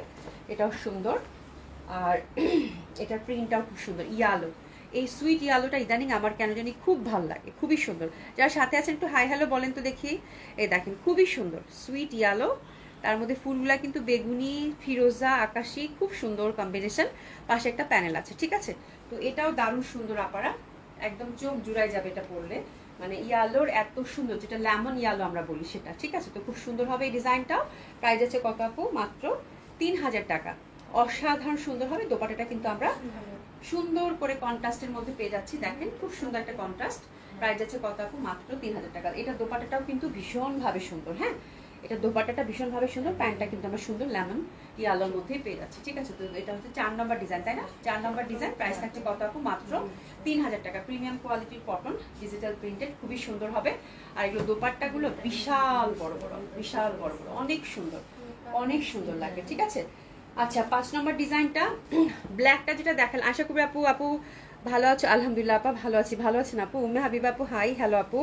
এটাও সুন্দর। আর এটার প্রিন্টটাও খুব সুন্দর, ইয়ালো, এই সুইট ইয়ালোটা ইদানিং আমার কেন জানি খুব ভালো লাগে, খুবই সুন্দর। যারা সাথে আছেন একটু হাই হ্যালো বলেন তো দেখি। এই দেখেন খুবই সুন্দর সুইট ইয়ালো, তার মধ্যে ফুলগুলা কিন্তু বেগুনি, ফিরোজা, আকাশি, খুব সুন্দর কম্বিনেশন। পাশে একটা প্যানেল আছে, ঠিক আছে। তো এটাও দারুণ সুন্দর আপারা, একদম চোখ জুড়াই যাবে এটা পরলে, মানে ইয়ালোর এত সুন্দর, যেটা লেমন ইয়ালো আমরা বলি সেটা, ঠিক আছে। তো খুব সুন্দর হবে এই ডিজাইনটাও। প্রাইস আছে কত আপু? মাত্র 3000 টাকা। অসাধারণ সুন্দর হবে। দোপাট্টাটা কিন্তু আমরা সুন্দর করে কন্ট্রাস্টের মধ্যে পেয়ে যাচ্ছি, দেখেন খুব সুন্দর একটা কন্ট্রাস্ট। প্রাইস আছে কত আপু? মাত্র 3000 টাকা। এটা দোপাট্টাটাও কিন্তু ভীষণভাবে সুন্দর। হ্যাঁ, এটা দোপাট্টাটা ভীষণভাবে সুন্দর, প্যান্টটা কিন্তু আমরা সুন্দর লেমন ইয়ালোর মধ্যেই পেয়ে যাচ্ছি, ঠিক আছে। তো এটা হচ্ছে 4 নম্বর ডিজাইন, তাই না? 4 নম্বর ডিজাইন, প্রাইস থাকছে কত আপু? মাত্র 3000 টাকা। প্রিমিয়াম কোয়ালিটির কটন, ডিজিটাল প্রিন্টেড, খুবই সুন্দর হবে। আর এগুলো দোপাট্টাগুলো বিশাল বড় বড়, বিশাল বড় বড়, অনেক সুন্দর, অনেক সুন্দর লাগে, ঠিক আছে। আচ্ছা, 5 নম্বর ডিজাইনটা ব্ল্যাকটা যেটা দেখাল, আশা করি আপু আপু ভালো আছো? আলহামদুলিল্লাহ আপা ভালো আছি, ভালো আছেন আপু? উম্মে হাবিবা আপু হাই, হ্যালো আপু।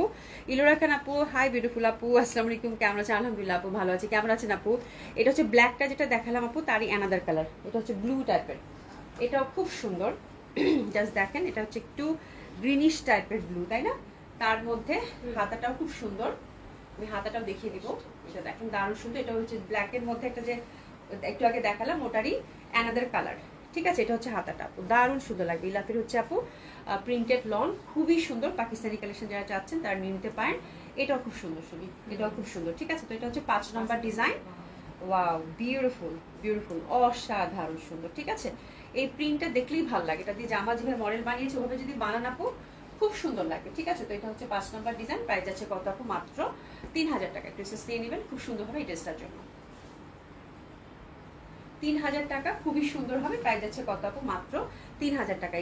ইলোরা খান আপু হাই, বিউটিফুল আপু আসসালামু আলাইকুম, কেমন আছেন? আলহামদুলিল্লাহ আপু ভালো আছি, কেমন আছেন আপু? এটা হচ্ছে ব্ল্যাকটা যেটা দেখালাম আপু, তারই অ্যানাদার কালার, এটা হচ্ছে ব্লু টাইপের, এটাও খুব সুন্দর। জাস্ট দেখেন, এটা হচ্ছে একটু গ্রিনিশ টাইপের ব্লু, তাই না? তার মধ্যে হাতাটাও খুব সুন্দর, আমি হাতাটাও দেখিয়ে দিব, এটা দেখেন দারুণ সুন্দর। এটা হচ্ছে ব্ল্যাকের মধ্যে একটা যে একটু আগে দেখালাম ওটারই অ্যানাদার কালার, ঠিক আছে। এটা হচ্ছে হাতাটা আপু, দারুণ সুন্দর লাগবে। ইলাফের হচ্ছে আপু প্রিন্টেড লন, খুবই সুন্দর। পাকিস্তানি কালেকশন যারা চাচ্ছেন তারা নিয়ে নিতে পারেন। এটাও খুব সুন্দর, শুনি এটাও খুব সুন্দর, ঠিক আছে। তো এটা হচ্ছে 5 নম্বর ডিজাইন, ওয়াও বিউটিফুল, বিউটিফুল, অসাধারণ সুন্দর। ঠিক আছে, এই প্রিন্টটা দেখলেই ভালো লাগে। এটা দিয়ে জামা যেভাবে মডেল বানিয়েছে ওভাবে যদি বানান আপু খুব সুন্দর লাগে। ঠিক আছে, তো এটা হচ্ছে 5 নম্বর ডিজাইন, প্রাইস আছে কত আপু? মাত্র 3000 টাকা। ড্রেসেস নিয়ে নেবেন, খুব সুন্দর হবে এই ড্রেসটার জন্য। 3000 টাকা, খুবই সুন্দর হবে। প্রাইস আছে কত আপু? মাত্র 3000 টাকা।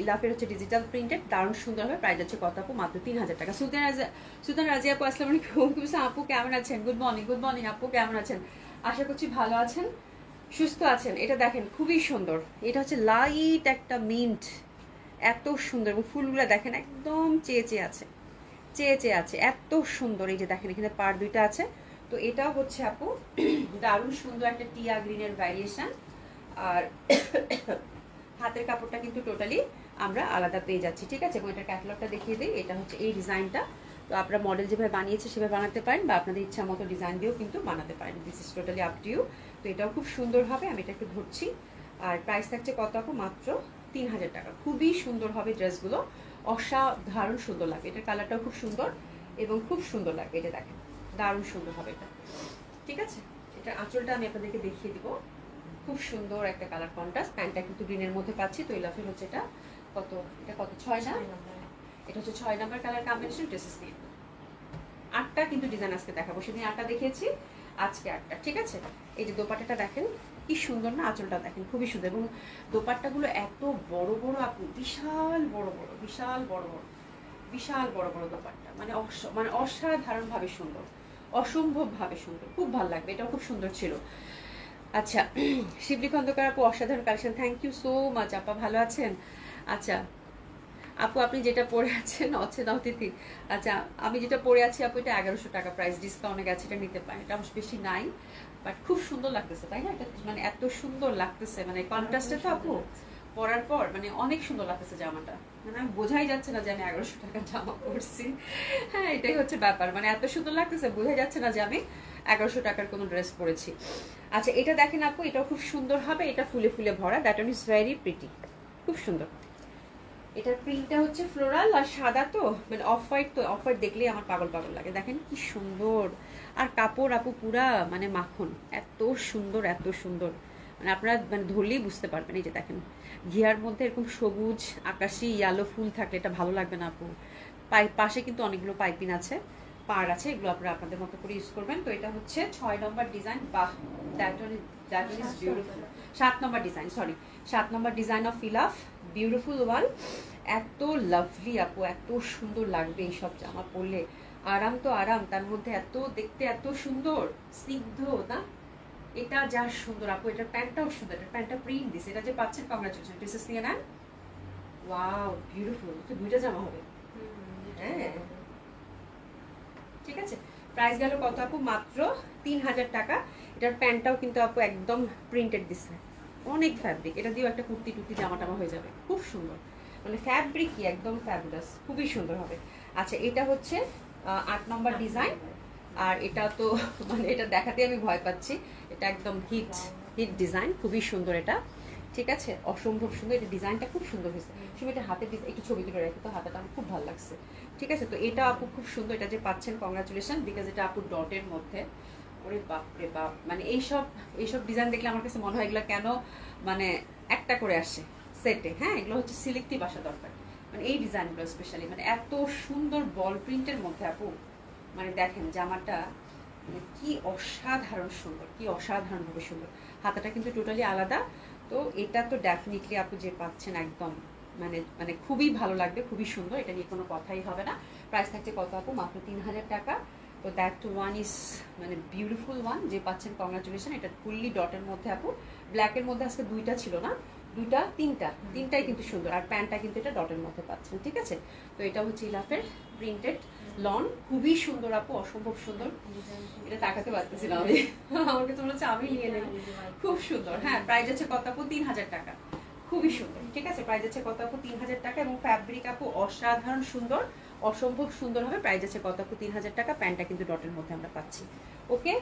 ইলাফের হচ্ছে ডিজিটাল প্রিন্টেড, দারুণ সুন্দর হবে। প্রাইস আছে কত আপু? মাত্র 3000 টাকা। সুলতান রাজিয়া আপু আসসালামু আলাইকুম। আপু কেমন আছেন? Good morning. গুড মর্নিং আপু, কেমন আছেন? আশা করছি ভালো আছেন, সুস্থ আছেন। এটা দেখেন খুবই সুন্দর, এটা হচ্ছে লাইট একটা মিন্ট, এত সুন্দর। এবং ফুলগুলো দেখেন একদম চেয়ে আছে, চেয়ে আছে, এত সুন্দর। এই যে দেখেন এখানে পার দুইটা আছে। তো এটাও হচ্ছে আপু দারুণ সুন্দর একটা টিয়া গ্রিনের ভ্যারিয়েশন। আর হাতের কাপড়টা কিন্তু টোটালি আমরা আলাদা পেয়ে যাচ্ছি। ঠিক আছে, এবং এটার ক্যাটালগটা দেখিয়ে দিই। এটা হচ্ছে এই ডিজাইনটা। তো আপনারা মডেল যেভাবে বানিয়েছে সেভাবে বানাতে পারেন, বা আপনাদের ইচ্ছা মতো ডিজাইন দিয়েও কিন্তু বানাতে পারেন। This is totally up to you. তো এটাও খুব সুন্দর হবে। আমি এটা একটু ধরছি। আর প্রাইস থাকছে কত আপু? মাত্র 3000 টাকা। খুবই সুন্দর হবে ড্রেসগুলো, অসাধারণ সুন্দর লাগে। এটার কালারটাও খুব সুন্দর এবং খুব সুন্দর লাগে। এটা দেখেন দারুণ সুন্দর হবে এটা। ঠিক আছে, এটা আঁচলটা আমি আপনাদেরকে দেখিয়ে দিব। খুব সুন্দর একটা কালার কন্ট্রাস্ট। প্যান্টটা কিন্তু গ্রিনের মধ্যে পাচ্ছি। তো ইলাফের হচ্ছে এটা কত? এটা কত? 6 না? এটা হচ্ছে 6 নাম্বার কালার কম্বিনেশন। ড্রেসেস নিয়ে 8টা কিন্তু ডিজাইন আজকে দেখাবো। সেদিন 8টা দেখিয়েছি, আজকে 8টা। ঠিক আছে, এই যে দোপাট্টাটা দেখেন কি সুন্দর না, আঁচলটা দেখেন খুবই সুন্দর। এবং দোপাট্টাগুলো এত বড় বড় আপু, বিশাল বড় বড়, বিশাল বড় বড়, বিশাল বড় বড় দোপাট্টা। মানে অসাধারণ ভাবে সুন্দর, অসম্ভব ভাবে সুন্দর, খুব ভালো লাগবে। এটাও খুব সুন্দর ছিল। আচ্ছা, শিবলি খন্দকার আপু অসাধারণ collection, thank you so much আপা, ভালো আছেন? আচ্ছা আপু, আপনি যেটা পরে আছেন অচেনা অতিথি, আচ্ছা আমি যেটা পরে আছি আপু, এটা 1100 টাকা প্রাইস, ডিসকাউন্টে গেছে, এটা নিতে পারেন। এটা অবশ্য বেশি নাই, বাট খুব সুন্দর লাগতেছে, তাই না? এটা মানে এত সুন্দর লাগতেছে, মানে কন্ট্রাস্টে তো আপু পরার পর মানে অনেক সুন্দর লাগতেছে জামাটা। মানে আমি বোঝাই যাচ্ছে না যে আমি 1100 টাকার জামা পরছি। হ্যাঁ, এটাই হচ্ছে ব্যাপার, মানে এত সুন্দর লাগতেছে, বোঝাই যাচ্ছে না যে আমি 1100 টাকার কোনো ড্রেস পরেছি। আচ্ছা, এটা দেখেন আপু, এটাও খুব সুন্দর হবে। এটা ফুলে ফুলে ভরা, that one is very pretty, খুব সুন্দর। এটার প্রিন্টটা হচ্ছে ফ্লোরাল আর সাদা, তো মানে অফ হোয়াইট। তো অফ হোয়াইট দেখলেই আমার পাগল পাগল লাগে। দেখেন কি সুন্দর। আর কাপড় আপু পুরা মানে মাখন, এত সুন্দর, এত সুন্দর। মানে আপনারা মানে ধরলেই বুঝতে পারবেন। এই যে দেখেন ঘিয়ার মধ্যে এরকম সবুজ আকাশি ইয়ালো ফুল থাকলে এটা ভালো লাগবে না আপু? পাশে কিন্তু অনেকগুলো পাইপিং আছে, পার আছে, এগুলো আপনারা আপনাদের মতো করে ইউজ করবেন। তো এটা হচ্ছে 6 নম্বর ডিজাইন। বাহ, that one is beautiful. 7 number design, sorry 7 number design of Ilaf, beautiful one. এত লাভলি আপু, এত সুন্দর লাগবে এইসব জামা পরলে। আরাম তো আরাম, তার মধ্যে এত দেখতে এত সুন্দর, স্নিগ্ধ না? এটা যা সুন্দর আপু। এটার প্যান্টটাও সুন্দর, এটার প্যান্টটা প্রিন্ট দিস। এটা যে পাচ্ছেন, কংগ্রাচুলেশন, ড্রেসেস নিয়ে নেন। Wow, beautiful. তো 2টা জামা হবে। হ্যাঁ, ঠিক আছে। প্রাইস গেল কত আপু? মাত্র 3000 টাকা। এটার প্যান্টটাও কিন্তু আপু একদম প্রিন্টেড দিচ্ছে, অনেক ফ্যাব্রিক। এটা দিয়েও একটা কুর্তি টুর্তি জামা টামা হয়ে যাবে, খুব সুন্দর। মানে ফ্যাব্রিক কি একদম ফ্যাবুলাস, খুবই সুন্দর হবে। আচ্ছা, এটা হচ্ছে 8 নম্বর ডিজাইন। আর এটা তো মানে এটা দেখাতে আমি ভয় পাচ্ছি। এটা একদম হিট হিট ডিজাইন, খুবই সুন্দর এটা। ঠিক আছে, অসম্ভব সুন্দর। এটা ডিজাইনটা খুব সুন্দর হয়েছে। শুধু এটা হাতের ডিজাইন একটু ছবি তুলে রাখি, তো হাতাটা আমার খুব ভালো লাগছে। ঠিক আছে, তো এটা আপু খুব সুন্দর। এটা যে পাচ্ছেন, কংগ্রাচুলেশন, বিকজ এটা আপু ডটের মধ্যে। ওরে বাপ রে বাপ, মানে এইসব ডিজাইন দেখলে আমার কাছে মনে হয় এগুলো কেন মানে একটা করে আসে সেটে। হ্যাঁ, এগুলো হচ্ছে সিলেক্টিভ আসা দরকার। মানে এই ডিজাইনগুলো স্পেশালি মানে এত সুন্দর বল প্রিন্টের মধ্যে আপু। মানে দেখেন জামাটা মানে কি অসাধারণ সুন্দর, কি অসাধারণভাবে সুন্দর। হাতাটা কিন্তু টোটালি আলাদা। তো এটা তো ডেফিনেটলি আপু যে পাচ্ছেন একদম মানে মানে খুবই ভালো লাগবে, খুবই সুন্দর। এটা নিয়ে কোনো কথাই হবে না। প্রাইস থাকছে কত আপু? মাত্র 3000 টাকা। তো দ্যাট ওয়ান ইজ মানে বিউটিফুল ওয়ান, যে পাচ্ছেন কংগ্রাচুলেশন। এটা ফুললি ডটের মধ্যে আপু, ব্ল্যাকের মধ্যে আজকে 2টা ছিল না, 2টা 3টাই কিন্তু সুন্দর। আর প্যান্টটা কিন্তু এটা ডটের মধ্যে পাচ্ছেন। ঠিক আছে, তো এটা হচ্ছে ইলাফের প্রিন্টেড লন, খুবই সুন্দর আপু, অসম্ভব সুন্দর। এটা তাকাতে পারতেছি না আমি, আমার কাছে মনে হচ্ছে আমি নিয়ে নেব। খুব সুন্দর। হ্যাঁ, প্রাইস আছে কত আপু? 3000 টাকা, খুবই সুন্দর। ঠিক আছে, প্রাইস আছে কত আপু? 3000 টাকা। এবং ফ্যাব্রিক আপু অসাধারণ সুন্দর, অসম্ভব সুন্দর হবে। প্রাইস আছে কত আপু? 3000 টাকা। প্যান্টটা কিন্তু ডটের মধ্যে আমরা পাচ্ছি। ওকে,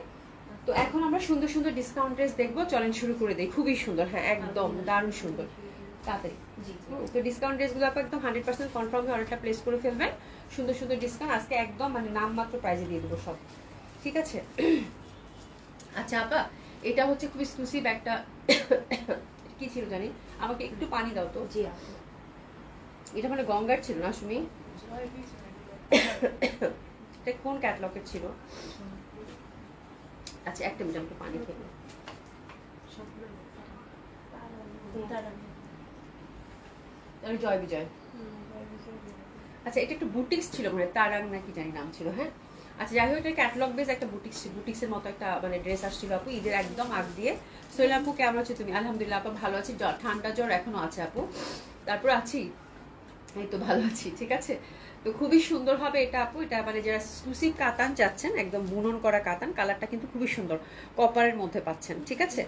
তো এখন আমরা সুন্দর সুন্দর ডিসকাউন্ট ড্রেস দেখবো, চলেন শুরু করে দেই। খুবই সুন্দর, হ্যাঁ একদম দারুণ সুন্দর। তাড়াতাড়ি তো ডিসকাউন্ট ড্রেসগুলো আপু একদম 100% কনফার্ম হয়ে অর্ডারটা প্লেস করে ফেলবেন। সুন্দর সুন্দর ডিসকাউন্ট আজকে একদম মানে নামমাত্র প্রাইজে দিয়ে দেবো সব। ঠিক আছে। আচ্ছা আপা, এটা হচ্ছে খুব এক্সক্লুসিভ একটা কি ছিল জানি, আমাকে একটু পানি দাও তো। জি এটা মানে গঙ্গার ছিল না সুমি? এটা কোন ক্যাটালগের ছিল? আচ্ছা একটা মিনিট, আমাকে পানি খেয়ে জয় বিজয়। আচ্ছা এটা একটু বুটিক্স ছিল মানে তারাং নাকি জানি নাম ছিল। হ্যাঁ আচ্ছা যাই হোক, এটা ক্যাটালগ বেস একটা বুটিক্সের মতো একটা মানে ড্রেস আসছিল আপু ঈদের একদম আগ দিয়ে। সোহেল আপু কেমন আছো তুমি? আলহামদুলিল্লাহ আপু ভালো আছি, ঠান্ডা জ্বর এখনো আছে আপু, তারপর আছি এই তো ভালো আছি। ঠিক আছে, তো খুবই সুন্দর হবে এটা আপু। এটা মানে যারা এক্সক্লুসিভ কাতান চাচ্ছেন, একদম বুনন করা কাতান, কালারটা কিন্তু খুবই সুন্দর, কপারের মধ্যে পাচ্ছেন। ঠিক আছে,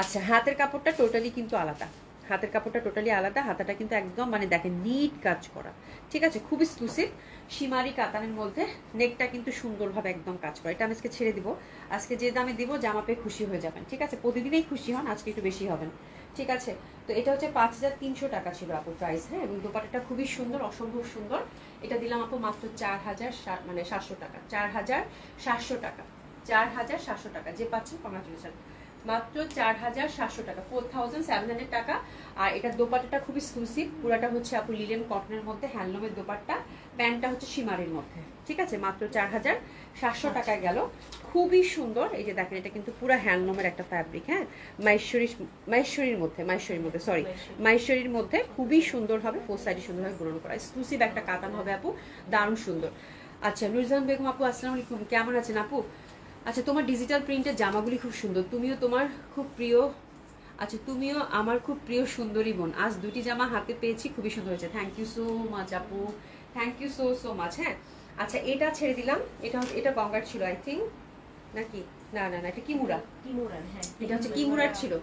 আচ্ছা হাতের কাপড়টা টোটালি কিন্তু আলাদা, হাতের কাপড়টা টোটালি আলাদা, হাতাটা কিন্তু একদম মানে দেখেন নিট কাজ করা। ঠিক আছে, খুব এক্সক্লুসিভ সীমারি কাতানের মধ্যে, নেকটা কিন্তু সুন্দরভাবে একদম কাজ করা। এটা আমি আজকে ছেড়ে দিব, আজকে যে দামে দিব জামা পেয়ে খুশি হয়ে যাবেন। ঠিক আছে, প্রতিদিনই খুশি হন, আজকে একটু বেশি হবেন। ঠিক আছে, তো এটা হচ্ছে 5300 টাকা ছিল আপু প্রাইস। হ্যাঁ, এবং দোপাট্টাটা খুবই সুন্দর, অসম্ভব সুন্দর। এটা দিলাম আপু মাত্র 4700 টাকা, 4700 টাকা, 4700 টাকা। যে পাচ্ছেন কংগ্রাচুলেশন, মাত্র 4700 টাকা, 4700 টাকা। আর এটার দোপাট্টাটা খুব এক্সক্লুসিভ, পুরাটা হচ্ছে আপু লিলেন কটনের মধ্যে, হ্যান্ডলুমের দোপাট্টা, প্যান্টটা হচ্ছে সীমারির মধ্যে। ঠিক আছে, মাত্র 4700 টাকায় গেল, খুবই সুন্দর। এই যে দেখেন, এটা কিন্তু পুরো হ্যান্ডলুমের একটা ফ্যাব্রিক। হ্যাঁ, মাহেশ্বরীর মধ্যে খুবই সুন্দর হবে, ফোর সাইডে সুন্দরভাবে বুনন করা, এক্সক্লুসিভ একটা কাতান হবে আপু, দারুণ সুন্দর। আচ্ছা নুরজাহান বেগম আপু আসসালামু আলাইকুম, কেমন আছেন আপু? আচ্ছা তোমার ডিজিটাল প্রিন্টের জামাগুলি খুব সুন্দর, তুমিও তোমার খুব প্রিয়, আচ্ছা তুমিও আমার খুব প্রিয় সুন্দরী বোন, আজ দুটি জামা হাতে পেয়েছি, খুবই সুন্দর হয়েছে। থ্যাংক ইউ সো মাচ আপু, থ্যাংক ইউ সো মাচ। হ্যাঁ আচ্ছা এটা ছেড়ে দিলাম, এটা গঙ্গার ছিল আই থিঙ্ক নাকি, না না না এটা কিমুরা, হ্যাঁ এটা হচ্ছে কিমুরার ছিল।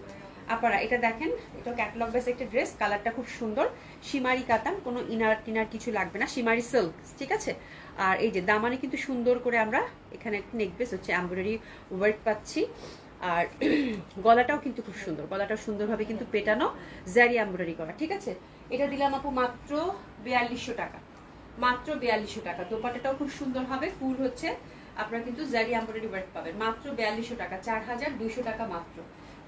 আপনারা এটা দেখেন, এটা ক্যাটালগ বেস একটা ড্রেস, কালারটা খুব সুন্দর, সীমারি কাতান, কোনো ইনার টিনার কিছু লাগবে না, সীমারি সিল্ক। ঠিক আছে, আর এই যে দামানে কিন্তু সুন্দর করে আমরা এখানে নেক বেস হচ্ছে এমব্রয়ডারি ওয়ার্ক পাচ্ছি, আর গলাটাও কিন্তু খুব সুন্দর, গলাটাও সুন্দরভাবে কিন্তু পেটানো, জারি এমব্রয়ডারি করা। ঠিক আছে, এটা দিলাম আপু মাত্র 4200 টাকা, মাত্র 4200 টাকা। দোপাট্টাটাও খুব সুন্দর হবে, ফুল হচ্ছে আপনারা কিন্তু জারি এমব্রয়ডারি ওয়ার্ক পাবেন, মাত্র 4200 টাকা, 4200 টাকা মাত্র,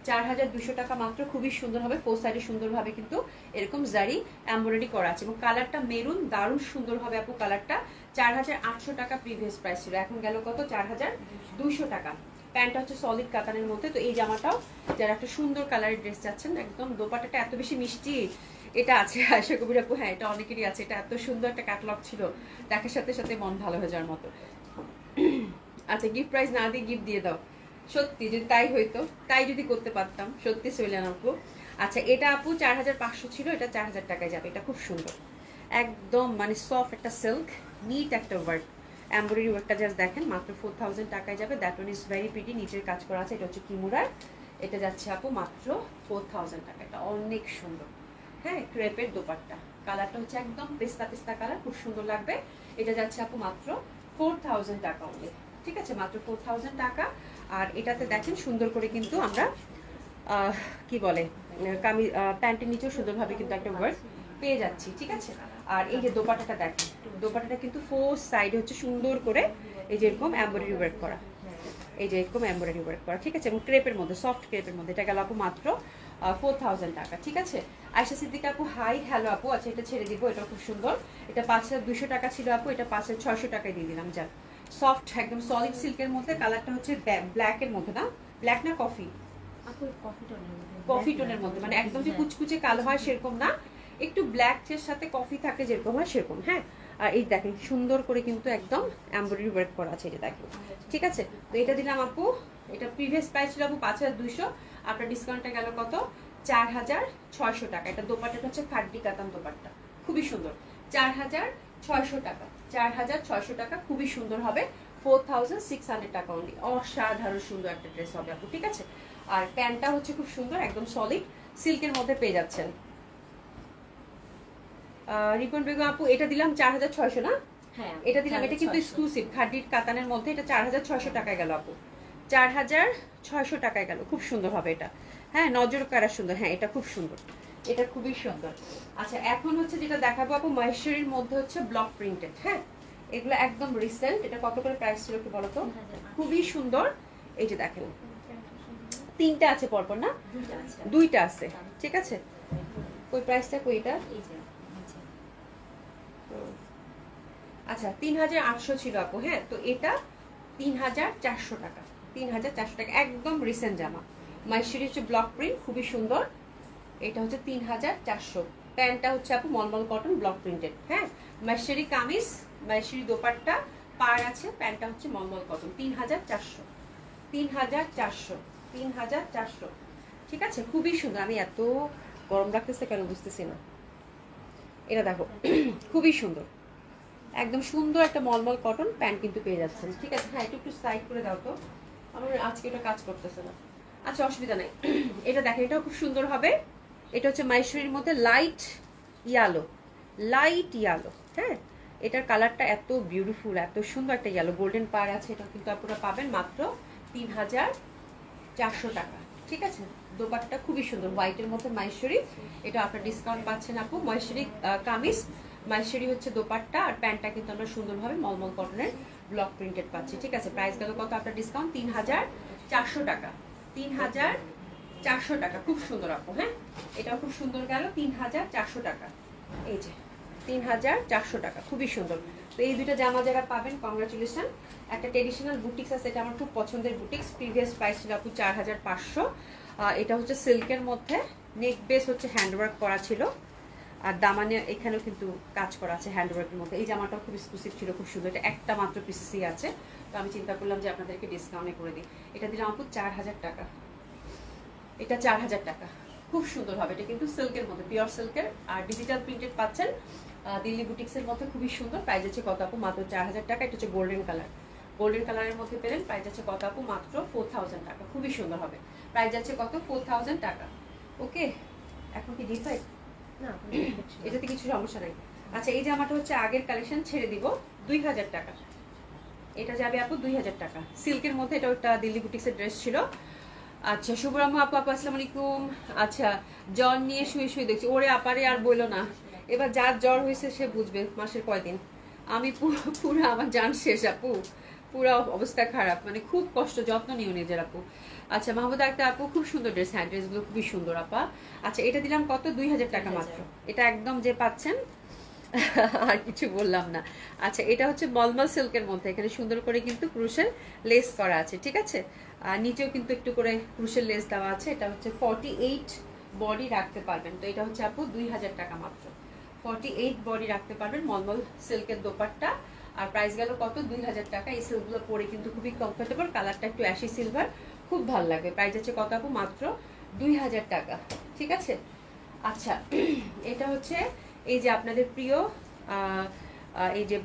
4200 টাকা মাত্র। খুবই সুন্দর হবে, ফোর সাইডে সুন্দরভাবে কিন্তু এরকম জারি এমব্রয়ডারি করা আছে, এবং কালারটা মেরুন, দারুণ সুন্দর হবে আপু কালারটা। 4800 টাকা প্রিভিয়াস প্রাইস ছিল, এখন গেল কত, 4200 টাকা। প্যান্টটা হচ্ছে সলিড কাতানের মধ্যে। তো এই জামাটাও যারা একটা সুন্দর কালারের ড্রেস চাচ্ছেন, একদম দোপাট্টাটা এত বেশি মিষ্টি, এটা আছে আশা কবির আপু, হ্যাঁ এটা অনেকেরই আছে, এটা এত সুন্দর একটা ক্যাটালগ ছিল, দেখার সাথে সাথে মন ভালো হয়ে যাওয়ার মতো। আচ্ছা গিফট প্রাইস না দিয়ে গিফট দিয়ে দাও, সত্যি যদি তাই হইতো, তাই যদি করতে পারতাম সত্যি সইলেন আপু। আচ্ছা এটা আপু 4500 ছিল, এটা 4000 টাকায় যাবে। এটা খুব সুন্দর, একদম মানে সফট একটা সিল্ক, নিট একটা ওয়ার্ক, এমব্রয়ডারি ওয়ার্কটা জাস্ট দেখেন, মাত্র 4000 টাকায় যাবে। That one is very pretty, নিচের কাজ করা আছে, এটা হচ্ছে কিমুরার, এটা যাচ্ছে আপু মাত্র 4000 টাকা, এটা অনেক সুন্দর। হ্যাঁ, ক্রেপের দোপাট্টা, কালারটা হচ্ছে একদম পেস্তা পেস্তা কালার, খুব সুন্দর লাগবে। এটা যাচ্ছে আপু মাত্র 4000 টাকা অনলি। ঠিক আছে, মাত্র 4000 টাকা। আর এটাতে দেখেন সুন্দর করে কিন্তু আমরা কি বলে কামিজ, প্যান্টের নিচেও সুন্দরভাবে কিন্তু একটা ওয়ার্ক পেয়ে যাচ্ছি। ঠিক আছে, আর এই যে দোপাট্টাটা দেখেন, দোপাট্টাটা কিন্তু ফোর সাইডে হচ্ছে সুন্দর করে এই যে এরকম এমব্রয়ডারি ওয়ার্ক করা, এই যে এরকম এমব্রয়ডারি ওয়ার্ক করা। ঠিক আছে, এবং ক্রেপের মধ্যে, সফট ক্রেপের মধ্যে, এটা গেল আপু মাত্র 4000 টাকা। ঠিক আছে, আয়শা সিদ্দিকা আপু হাই, হ্যালো আপু। আচ্ছা এটা ছেড়ে দিব, এটা খুব সুন্দর, এটা 5200 টাকা ছিল আপু, এটা 5600 টাকায় দিয়ে দিলাম। যা সফট একদম সলিড সিল্কের মধ্যে, কালারটা হচ্ছে ব্ল্যাকের মধ্যে, না ব্ল্যাক না কফি, কফি টোনের মধ্যে, মানে একদম যে কুচকুচে কালো হয় সেরকম না, একটু ব্ল্যাক এর সাথে কফি থাকে যেরকম হয় সেরকম। হ্যাঁ, আর এই দেখেন সুন্দর করে কিন্তু একদম এমব্রয়ডারি ওয়ার্ক করা আছে, এটা দেখেন। ঠিক আছে, তো এটা দিলাম আপু, এটা প্রিভিয়াস প্রাইস ছিল আপু 5200, আপনার ডিসকাউন্টটা গেল কত, 4600 টাকা। এটা দোপাট্টাটা হচ্ছে খাড্ডি কাতান দোপাট্টা, খুবই সুন্দর, 4600 টাকা, 4600 টাকা, খুবই সুন্দর হবে, 4600 টাকা অনলি। অসাধারণ সুন্দর একটা ড্রেস হবে আপু। ঠিক আছে, আর প্যান্টটা হচ্ছে খুব সুন্দর, একদম সলিড সিল্কের মধ্যে পেয়ে যাচ্ছেন। রিপন বেগম আপু এটা দিলাম 4600 না, হ্যাঁ এটা দিলাম, এটা কিন্তু এক্সক্লুসিভ খাড্ডির কাতানের মধ্যে, এটা 4600 টাকায় গেল আপু, 4600 টাকায় গেল, খুব সুন্দর হবে এটা। হ্যাঁ, নজর কারা সুন্দর, হ্যাঁ এটা খুব সুন্দর, এটা খুবই সুন্দর। আচ্ছা এখন হচ্ছে যেটা দেখাবো আপু, মহেশ্বরীর মধ্যে হচ্ছে ব্লক প্রিন্টেড। হ্যাঁ, এগুলো একদম রিসেন্ট, এটা কত করে প্রাইস ছিল একটু বলো তো? খুবই সুন্দর, এই যে দেখেন তিনটা আছে পরপর না, দুইটা আছে, ঠিক আছে। ওই প্রাইসটা কই এটা? আচ্ছা 3800 ছিল আপু, হ্যাঁ। তো এটা 3400 টাকা, 3400 টাকা, একদম রিসেন্ট জামা। মাইশরি হচ্ছে ব্লক প্রিন্ট, খুবই সুন্দর। এটা হচ্ছে 3400। প্যান্টটা হচ্ছে আপু মলমল কটন ব্লক প্রিন্টেড, হ্যাঁ। মাইশরি কামিজ, মাইশরি দোপাট্টা, পার আছে, প্যান্টটা হচ্ছে মলমল কটন। 3400, 3400, 3400, ঠিক আছে। খুবই সুন্দর। আমি এত গরম রাখতেছে কেন বুঝতেছি না। এটা দেখো খুবই সুন্দর, একদম সুন্দর একটা মলমল কটন প্যান্ট কিন্তু পেয়ে যাচ্ছেন, ঠিক আছে। হ্যাঁ একটু সাইড করে দাও তো, আমার আজকে এটা কাজ করতেছে না। আচ্ছা অসুবিধা নেই। এটা দেখেন, এটাও খুব সুন্দর হবে। এটা হচ্ছে মাইশরির মধ্যে লাইট ইয়ালো, লাইট ইয়ালো, হ্যাঁ। এটার কালারটা এত বিউটিফুল, এত সুন্দর একটা ইয়েলো, গোল্ডেন পার আছে। এটা কিন্তু আপনারা পাবেন মাত্র 3400 টাকা, ঠিক আছে। দোপাট্টা খুবই সুন্দর, হোয়াইটের মধ্যে মাইশরি। এটা আপনার ডিসকাউন্ট পাচ্ছেন আপু। মাইশরি কামিজ, মাইশরি হচ্ছে দোপাট্টা, আর প্যান্টটা কিন্তু আমরা সুন্দরভাবে মলমল কটনের ব্লক প্রিন্টেড পাচ্ছি, ঠিক আছে। প্রাইস গেল কত আপনার ডিসকাউন্ট? 3400 টাকা, 3400 টাকা। খুব সুন্দর আপু, হ্যাঁ। এটাও খুব সুন্দর গেল 3400 টাকা। এই যে 3400 টাকা, খুবই সুন্দর। তো এই দুইটা জামা যারা পাবেন কংগ্রাচুলেশন। একটা ট্রেডিশনাল বুটিক্স আছে, এটা আমার খুব পছন্দের বুটিক্স। প্রিভিয়াস প্রাইস ছিল আপু 4500। এটা হচ্ছে সিল্কের মধ্যে, নেক বেস হচ্ছে হ্যান্ডওয়ার্ক করা ছিল, আর দামানে এখানেও কিন্তু কাজ করা আছে হ্যান্ডওয়ার্কের মধ্যে। এই জামাটাও খুব এক্সক্লুসিভ ছিল, খুব সুন্দর। এটা একটা মাত্র পিসি আছে, তো আমি চিন্তা করলাম যে আপনাদেরকে ডিসকাউন্টে করে দিই। এটা দিলাম আপু 4000 টাকা, এটা 4000 টাকা। খুব সুন্দর হবে। এটা কিন্তু সিল্কের মধ্যে, পিওর সিল্কের, আর ডিজিটাল প্রিন্টেড পাচ্ছেন দিল্লি বুটিক্সের মধ্যে। খুবই সুন্দর। প্রাইস আছে কত আপু? মাত্র 4000 টাকা। এটা হচ্ছে গোল্ডেন কালার, গোল্ডেন কালারের মধ্যে পেলেন। প্রাইস আছে কত আপু? মাত্র 4000 টাকা। খুবই সুন্দর হবে। প্রাইস আছে কত? 4000 টাকা। ওকে, এখন কি ডিসাইড না, এটাতে কিছু সমস্যা নাই। আচ্ছা এই জামাটা হচ্ছে আগের কালেকশন, ছেড়ে দিব 2000 টাকা। এটা যাবে আপু 2000 টাকা, সিল্কের মধ্যে। এটা একটা দিল্লি বুটিক্সের ড্রেস ছিল। আচ্ছা শুভরাম্মু আপু, আপু আসসালামু আলাইকুম। আচ্ছা জ্বর নিয়ে শুয়ে শুয়ে দেখছি, ওরে আপারে আর বইলো না। এবার যার জ্বর হয়েছে সে বুঝবে মাসের কয়দিন। আমি পুরো আমার জান শেষ আপু, পুরো অবস্থা খারাপ, মানে খুব কষ্ট। যত্ন নিও নিজের আপু। আচ্ছা মাহমুদ একটা আপু, খুব সুন্দর ড্রেস, হ্যাঁ ড্রেসগুলো খুবই সুন্দর আপা। আচ্ছা এটা দিলাম কত? 2000 টাকা মাত্র। এটা একদম যে পাচ্ছেন আর কিছু বললাম না। আচ্ছা এটা হচ্ছে মলমল সিল্কের মধ্যে, এখানে সুন্দর করে কিন্তু ক্রুশের লেস করা আছে, ঠিক আছে। আর নিচেও কিন্তু একটু করে ক্রুশের লেস দেওয়া আছে। এটা হচ্ছে 48 বডি রাখতে পারবেন। তো এটা হচ্ছে আপু 2000 টাকা মাত্র। 48 বডি রাখতে পারবেন, মলমল সিল্কের দোপাট্টা। আর প্রাইস গেল কত? 2000 টাকা। এই সিল্কগুলো পরে কিন্তু খুবই কমফোর্টেবল, কালারটা একটু অ্যাশি সিলভার, খুব ভালো লাগবে। প্রাইস আছে কত আপু? মাত্র 2000 টাকা, ঠিক আছে। আচ্ছা এটা হচ্ছে এই যে আপনাদের প্রিয় এই যে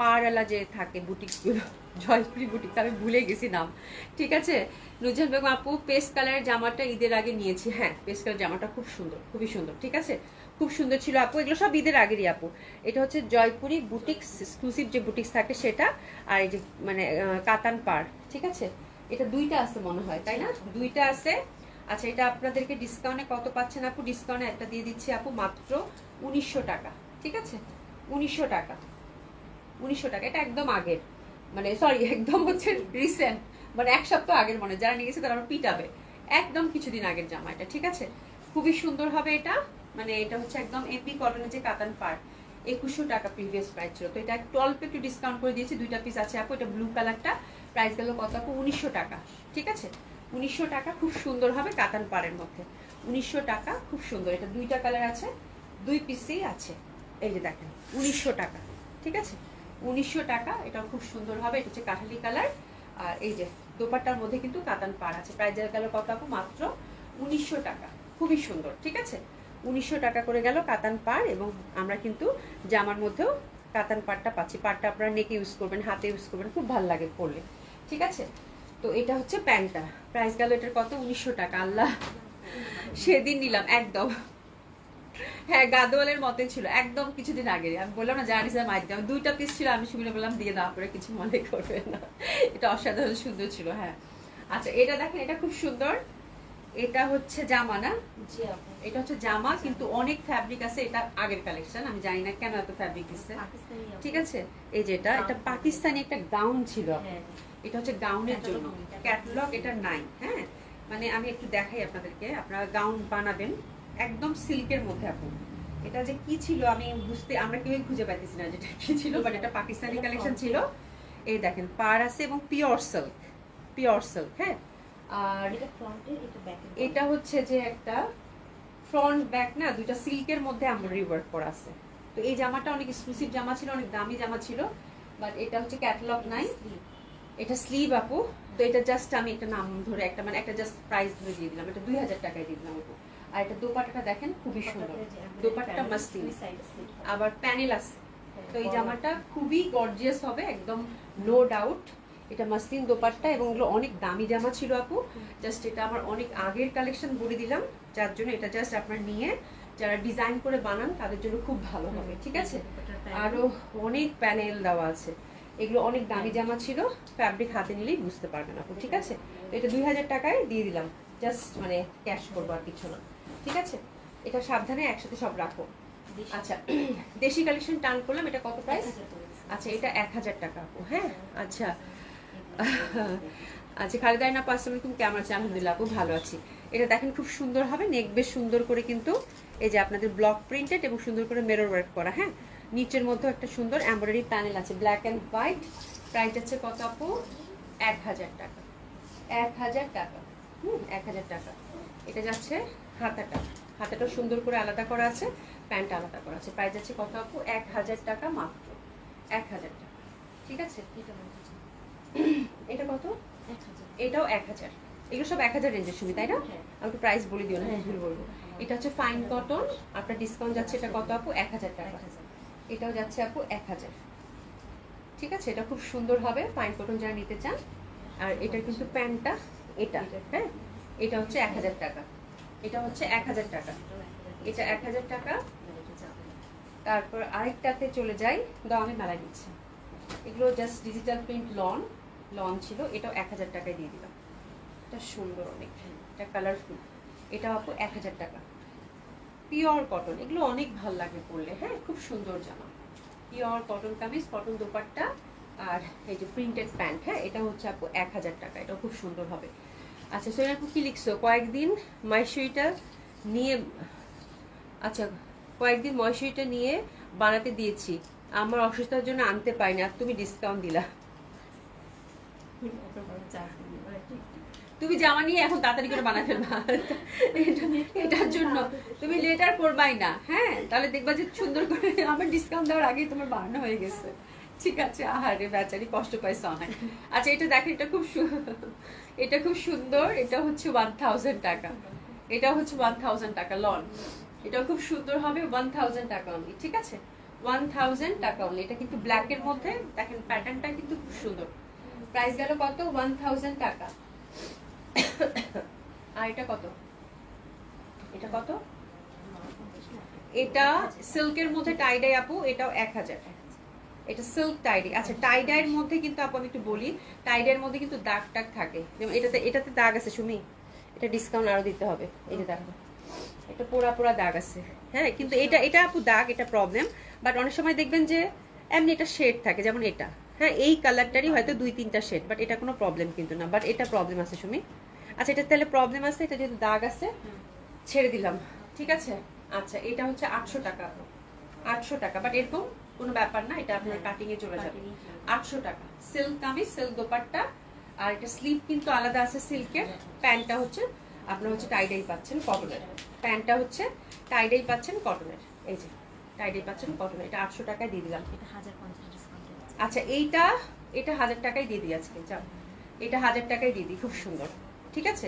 পাড়ালা যে থাকে বুটিক্সগুলো, জয়পুরি বুটিক্স, আমি ভুলে গেছি নাম, ঠিক আছে। নুরজাহান বেগম আপু, পেস্ট কালারের জামাটা ঈদের আগে নিয়েছি। হ্যাঁ পেস্ট কালার জামাটা খুব সুন্দর, খুবই সুন্দর, ঠিক আছে। খুব সুন্দর ছিল আপু, এগুলো সব ঈদের আগেরই আপু। এটা হচ্ছে জয়পুরি বুটিক্স, এক্সক্লুসিভ যে বুটিক্স থাকে সেটা। আর এই যে মানে কাতান পাড়, ঠিক আছে। এটা দুইটা আছে মনে হয়, তাই না? দুইটা আছে। আচ্ছা এটা আপনাদেরকে ডিসকাউন্টে কত পাচ্ছেন আপু? ডিসকাউন্টে একটা দিয়ে দিচ্ছি আপু মাত্র 1900 টাকা, ঠিক আছে। 1900 টাকা, 1900 টাকা। এটা একদম আগের, মানে সরি একদম হচ্ছে রিসেন্ট, মানে এক সপ্তাহ আগের, মনে যারা নিয়ে গেছে তারা আমার পিটাবে। একদম কিছুদিন আগের জামা এটা, ঠিক আছে। খুবই সুন্দর হবে এটা, মানে এটা হচ্ছে একদম এপি কটনের যে কাতান পাড়। 2100 টাকা প্রিভিয়াস প্রাইস ছিল, তো এটা একটু অল্প একটু ডিসকাউন্ট করে দিয়েছি। দুইটা পিস আছে আপু। এটা ব্লু কালারটা, প্রাইস গেল কত আপু? 1900 টাকা, ঠিক আছে। 1900 টাকা, খুব সুন্দর হবে কাতান পাড়ের মধ্যে। 1900 টাকা, খুব সুন্দর। এটা দুইটা কালার আছে, দুই পিসেই আছে। এই যে দেখেন 1900 টাকা, ঠিক আছে। 1900 টাকা, এটা খুব সুন্দর হবে। এটা হচ্ছে কাঠালি কালার, আর এই যে দোপাট্টার মধ্যে কিন্তু কাতান পাড় আছে। প্রাইস গেল কত আপু? মাত্র 1900 টাকা, খুবই সুন্দর, ঠিক আছে। 1900 টাকা করে গেল কাতান পাড়, এবং আমরা কিন্তু জামার মধ্যেও কাতান পাড়টা পাচ্ছি। পাড়টা আপনারা নেকে ইউজ করবেন, হাতে ইউজ করবেন, খুব ভালো লাগে পরলে, ঠিক আছে। তো এটা হচ্ছে প্যান্টটা, প্রাইস গেল এটার কত? 1900 টাকা। আল্লাহ, সেদিন নিলাম একদম, হ্যাঁ গাদোয়ালের মতে ছিল একদম কিছুদিন আগে। আমি বললাম না জানিস মাইক দাম, দুইটা পিস ছিল, আমি শুনে বললাম দিয়ে দাও, করে কিছু মনে করবে না। এটা অসাধারণ সুন্দর ছিল, হ্যাঁ। আচ্ছা এটা দেখেন, এটা খুব সুন্দর। এটা হচ্ছে জামা না? এটা হচ্ছে জামা, কিন্তু অনেক ফ্যাব্রিক আছে। এটা আগের কালেকশন, আমি জানি না কেন এত ফ্যাব্রিক দিচ্ছে, ঠিক আছে। এই যে এটা পাকিস্তানি একটা গাউন ছিল, এটা হচ্ছে গাউনের জন্য ক্যাটালগ, এটা নাই, হ্যাঁ। মানে আমি একটু দেখাই আপনাদেরকে, আপনারা গাউন বানাবেন একদম সিল্কের মধ্যে। আপু এটা যে কি ছিল আমি আমরা কেউই খুঁজে পাইতেছি না যেটা কি ছিল, বাট এটা পাকিস্তানি কালেকশন ছিল। এই দেখেন পার আছে এবং পিওর সিল্ক, পিওর সিল্ক। হ্যাঁ, আর এটা হচ্ছে যে একটা ফ্রন্ট ব্যাক না, দুইটা সিল্কের মধ্যে এমব্রয়ডারি ওয়ার্ক করা আছে। তো এই জামাটা অনেক এক্সক্লুসিভ জামা ছিল, অনেক দামি জামা ছিল, বাট এটা হচ্ছে ক্যাটালগ নাই। এটা স্লিভ আপু। তো এটা জাস্ট আমি একটা নাম ধরে একটা মানে একটা জাস্ট প্রাইস ধরে দিয়ে দিলাম, এটা 2000 টাকায় দিয়ে দিলাম আপু। আর এটা দোপাট্টাটা দেখেন খুবই সুন্দর, দোপাট্টা মাসলিন, আবার প্যানেল আছে। তো এই জামাটা খুবই গর্জিয়াস হবে একদম, নো ডাউট। এটা মাসলিন দোপাট্টা এবং এগুলো অনেক দামি জামা ছিল আপু। জাস্ট এটা আমার অনেক আগের কালেকশন বলে দিলাম, যার জন্য এটা জাস্ট আপনার নিয়ে যারা ডিজাইন করে বানান তাদের জন্য খুব ভালো হবে, ঠিক আছে। আরো অনেক প্যানেল দেওয়া আছে, এগুলো অনেক দামি জামা ছিল, ফ্যাব্রিক হাতে নিলেই বুঝতে পারবেন আপু, ঠিক আছে। এটা 2000 টাকায় দিয়ে দিলাম, জাস্ট মানে ক্যাশ করবো আর কিছু না, ঠিক আছে। এটা সাবধানে একসাথে সব রাখো। আচ্ছা, দেশি কালেকশন টান করলাম, এটা কত প্রাইস? আচ্ছা, এটা 1000 টাকা আপু। হ্যাঁ, আচ্ছা আচ্ছা, খালেদা না পার্সোনাল তুমি কেমন আছে? আলহামদুলিল্লাহ আপু ভালো আছি। এটা দেখেন খুব সুন্দর হবে, নেক বেশ সুন্দর করে কিন্তু এই যে আপনাদের ব্লক প্রিন্টেড এবং সুন্দর করে মিরর ওয়ার্ক করা। হ্যাঁ, নিচের মধ্যে একটা সুন্দর এমব্রয়ডারি প্যানেল আছে, ব্ল্যাক অ্যান্ড হোয়াইট। প্রাইস হচ্ছে কত আপু? 1000 টাকা। 1000 টাকা। 1000 টাকা। এটা যাচ্ছে হাতাটা, হাতাটা সুন্দর করে আলাদা করা আছে, প্যান্ট আলাদা করা আছে। প্রাইস যাচ্ছে কত আপু? 1000 টাকা মাত্র, 1000 টাকা, ঠিক আছে। এটা কত? 1000। এটাও 1000। এগুলো সব 1000 রেঞ্জের ছবি, তাই না? আমাকে প্রাইস বলে দিও না, ভুল বলবো। এটা হচ্ছে ফাইন কটন, আপনার ডিসকাউন্ট যাচ্ছে এটা কত আপু? 1000 টাকা। এটাও যাচ্ছে আপু 1000, ঠিক আছে। এটা খুব সুন্দর হবে, ফাইন কটন যারা নিতে চান। আর এটার কিন্তু প্যান্টটা এটা, হ্যাঁ, এটা হচ্ছে 1000 টাকা। এটা হচ্ছে 1000 টাকা, এটা 1000 টাকা। তারপর আরেকটাতে চলে যাই, দাও আমি মেলা দিচ্ছি। এগুলো জাস্ট ডিজিটাল প্রিন্ট লন ছিল, এটাও 1000 টাকায় দিয়ে দিলাম। এটা সুন্দর অনেক, এটা কালারফুল, এটাও আপু 1000 টাকা। পিওর কটন, এগুলো অনেক ভালো লাগে পরলে। হ্যাঁ, খুব সুন্দর জামা, pure cotton kameez, cotton dupatta, আর এই যে প্রিন্টেড প্যান্ট। হ্যাঁ, এটা হচ্ছে আপু 1000 টাকা, এটাও খুব সুন্দর হবে। আচ্ছা সোনা আপু কি লিখছো? কয়েকদিন ময়সুরিটা নিয়ে, আচ্ছা কয়েকদিন ময়সুরিটা নিয়ে বানাতে দিয়েছি, আমার অসুস্থতার জন্য আনতে পারিনি, আর তুমি ডিসকাউন্ট দিলা। তুমি জামা নিয়ে এখন তাড়াতাড়ি করে বানা ফেলবা, এটার জন্য তুমি লেটার করবাই না। হ্যাঁ, তাহলে দেখবা যে সুন্দর করে আমার ডিসকাউন্ট দেওয়ার আগেই তোমার বানানো হয়ে গেছে, ঠিক আছে। আহারে বেচারি কষ্ট পাইছে অনেক। আচ্ছা, এটা দেখেন, এটা খুব এটা খুব সুন্দর, এটা হচ্ছে 1000 টাকা, এটা হচ্ছে 1000 টাকা লন। এটা খুব সুন্দর হবে, 1000 টাকা অনলি, ঠিক আছে। 1000 টাকা অনলি। এটা কিন্তু ব্ল্যাকের মধ্যে দেখেন, প্যাটার্নটা কিন্তু খুব সুন্দর। প্রাইস গেল কত? 1000 টাকা। আর এটা কত? এটা কত? এটা সিল্কের মধ্যে টাইডাই আপু, এটাও 1000। এটা সিল্ক টাইডাই। আচ্ছা, টাইডাইয়ের মধ্যে কিন্তু আপু আমি একটু বলি, টাইডাইয়ের মধ্যে কিন্তু দাগ টাগ থাকে, যেমন এটাতে দাগ আছে সুমি, এটা ডিসকাউন্ট আরো দিতে হবে। এই যে দেখো, এটা পোড়া পোড়া দাগ আছে। হ্যাঁ, কিন্তু এটা আপু দাগ, এটা প্রবলেম। বাট অনেক সময় দেখবেন যে এমনি এটা শেড থাকে, যেমন এটা। হ্যাঁ, এই কালারটারই হয়তো 2-3টা শেড, বাট এটা কোনো প্রবলেম কিন্তু না। বাট এটা প্রবলেম আছে সুমি। আচ্ছা, এটা তাহলে প্রবলেম আছে, এটা যেহেতু দাগ আছে ছেড়ে দিলাম, ঠিক আছে। আচ্ছা, এটা হচ্ছে 800 টাকা, 800 টাকা। বাট এরকম কোনো ব্যাপার না, এটা আপনার কাটিং এ চলে যাবে। 800 টাকা, সিল্ক কামিজ, সিল্ক দোপাট্টা। আর এটা স্লিভ কিন্তু আলাদা আছে সিল্কের। প্যান্টটা হচ্ছে আপনার হচ্ছে টাইডাই পাচ্ছেন কটনের, প্যান্টটা হচ্ছে টাইডাই পাচ্ছেন কটনের। এই যে টাইডাই পাচ্ছেন কটনের, এটা 800 টাকায় দিয়ে দিলাম। আচ্ছা, এটা 1000 টাকায় দিয়ে দিই আজকে, যাও এটা 1000 টাকায় দিয়ে দিই, খুব সুন্দর, ঠিক আছে।